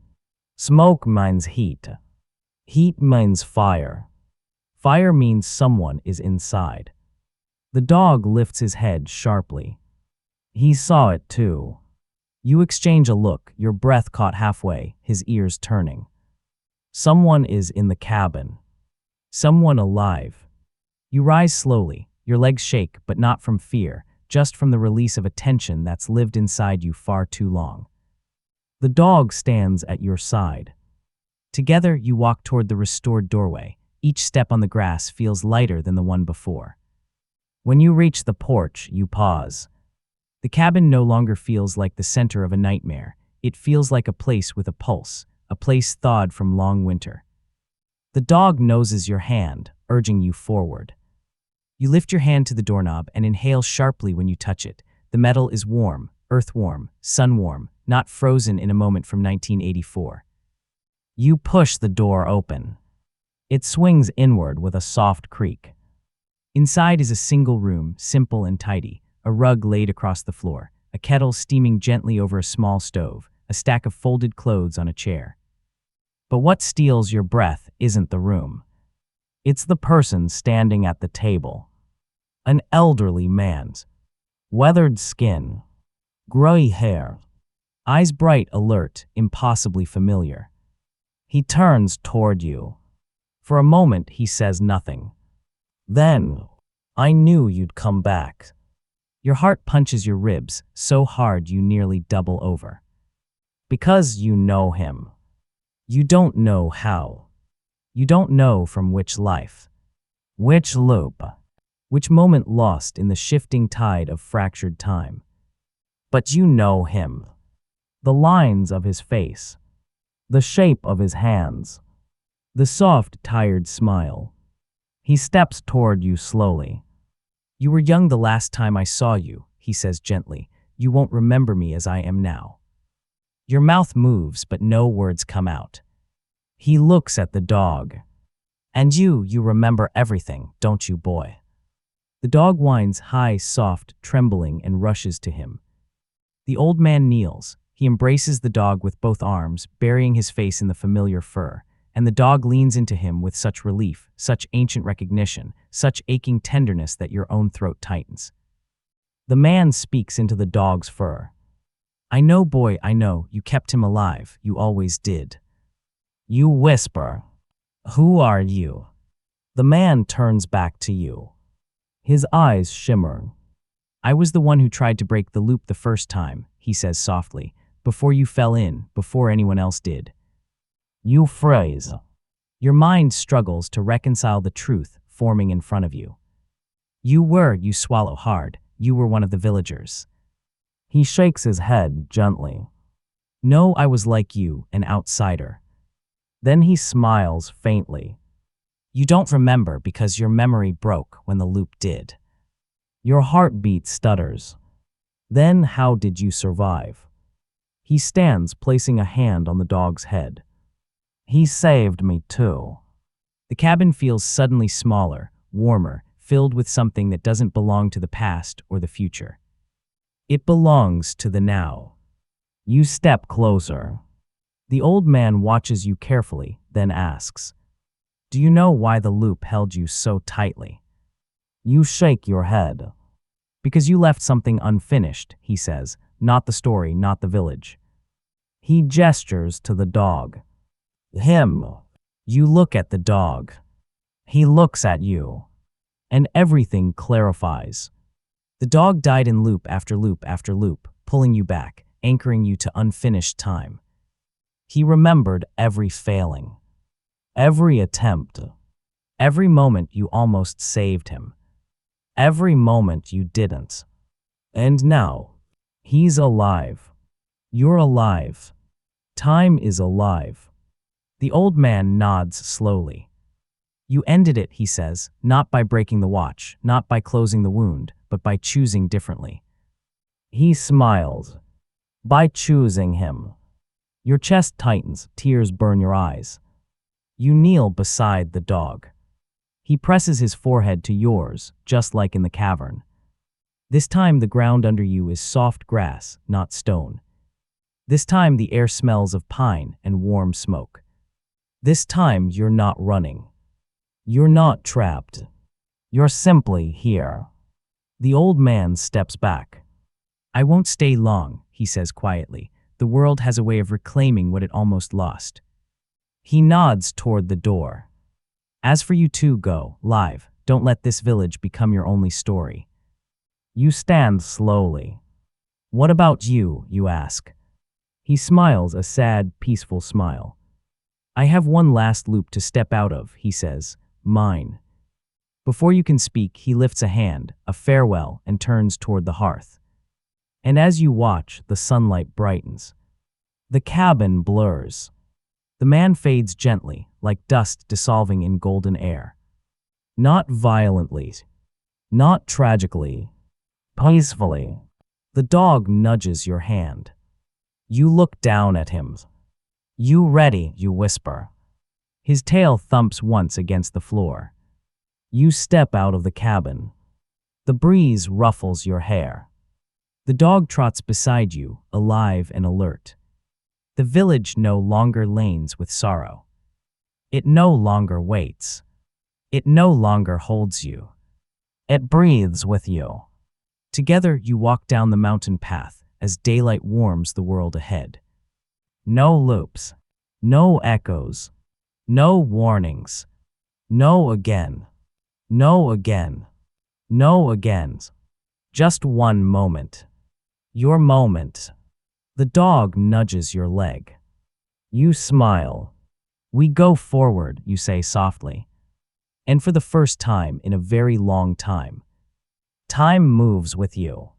Smoke means heat. Heat means fire. Fire means someone is inside. The dog lifts his head sharply. He saw it too. You exchange a look, your breath caught halfway, his ears turning. Someone is in the cabin. Someone alive. You rise slowly, your legs shake, but not from fear, just from the release of a tension that's lived inside you far too long. The dog stands at your side. Together, you walk toward the restored doorway. Each step on the grass feels lighter than the one before. When you reach the porch, you pause. The cabin no longer feels like the center of a nightmare. It feels like a place with a pulse, a place thawed from long winter. The dog noses your hand, urging you forward. You lift your hand to the doorknob and inhale sharply when you touch it. The metal is warm, earth-warm, sun-warm, not frozen in a moment from 1984. You push the door open. It swings inward with a soft creak. Inside is a single room, simple and tidy, a rug laid across the floor, a kettle steaming gently over a small stove, a stack of folded clothes on a chair. But what steals your breath isn't the room. It's the person standing at the table. An elderly man's weathered skin, gray hair, eyes bright, alert, impossibly familiar. He turns toward you. For a moment, he says nothing. Then, "I knew you'd come back." Your heart punches your ribs so hard you nearly double over. Because you know him. You don't know how. You don't know from which life. Which loop. Which moment lost in the shifting tide of fractured time. But you know him. The lines of his face. The shape of his hands. The soft, tired smile. He steps toward you slowly. "You were young the last time I saw you," he says gently. "You won't remember me as I am now." Your mouth moves, but no words come out. He looks at the dog. "And you remember everything, don't you, boy?" The dog whines high, soft, trembling, and rushes to him. The old man kneels. He embraces the dog with both arms, burying his face in the familiar fur, and the dog leans into him with such relief, such ancient recognition, such aching tenderness that your own throat tightens. The man speaks into the dog's fur. "I know, boy, I know. You kept him alive. You always did." You whisper, "Who are you?" The man turns back to you. His eyes shimmer. "I was the one who tried to break the loop the first time," he says softly, "before you fell in, before anyone else did." You phrase, Your mind struggles to reconcile the truth forming in front of you. You swallow hard, you were one of the villagers. He shakes his head gently. No, I was like you, an outsider. Then he smiles faintly. You don't remember because your memory broke when the loop did. Your heartbeat stutters. Then how did you survive? He stands, placing a hand on the dog's head. He saved me too. The cabin feels suddenly smaller, warmer, filled with something that doesn't belong to the past or the future. It belongs to the now. You step closer. The old man watches you carefully, then asks, do you know why the loop held you so tightly? You shake your head. Because you left something unfinished, he says, not the story, not the village. He gestures to the dog. Him. You look at the dog. He looks at you. And everything clarifies. The dog died in loop after loop after loop, pulling you back, anchoring you to unfinished time. He remembered every failing, every attempt, every moment you almost saved him, every moment you didn't. And now, he's alive. You're alive. Time is alive. The old man nods slowly. You ended it, he says, not by breaking the watch, not by closing the wound, but by choosing differently. He smiles. By choosing him. Your chest tightens, tears burn your eyes. You kneel beside the dog. He presses his forehead to yours, just like in the cavern. This time the ground under you is soft grass, not stone. This time the air smells of pine and warm smoke. This time you're not running. You're not trapped. You're simply here. The old man steps back. I won't stay long, he says quietly. The world has a way of reclaiming what it almost lost. He nods toward the door. As for you two, go, live. Don't let this village become your only story. You stand slowly. What about you, you ask. He smiles a sad, peaceful smile. I have one last loop to step out of, he says. Mine. Before you can speak, he lifts a hand, a farewell, and turns toward the hearth. And as you watch, the sunlight brightens. The cabin blurs. The man fades gently, like dust dissolving in golden air. Not violently, not tragically, peacefully. The dog nudges your hand. You look down at him. You ready, you whisper. His tail thumps once against the floor. You step out of the cabin. The breeze ruffles your hair. The dog trots beside you, alive and alert. The village no longer lanes with sorrow. It no longer waits. It no longer holds you. It breathes with you. Together you walk down the mountain path as daylight warms the world ahead. No loops. No echoes. No warnings. No again. No again. No again. Just one moment. Your moment. The dog nudges your leg. You smile. We go forward, you say softly. And for the first time in a very long time, time moves with you.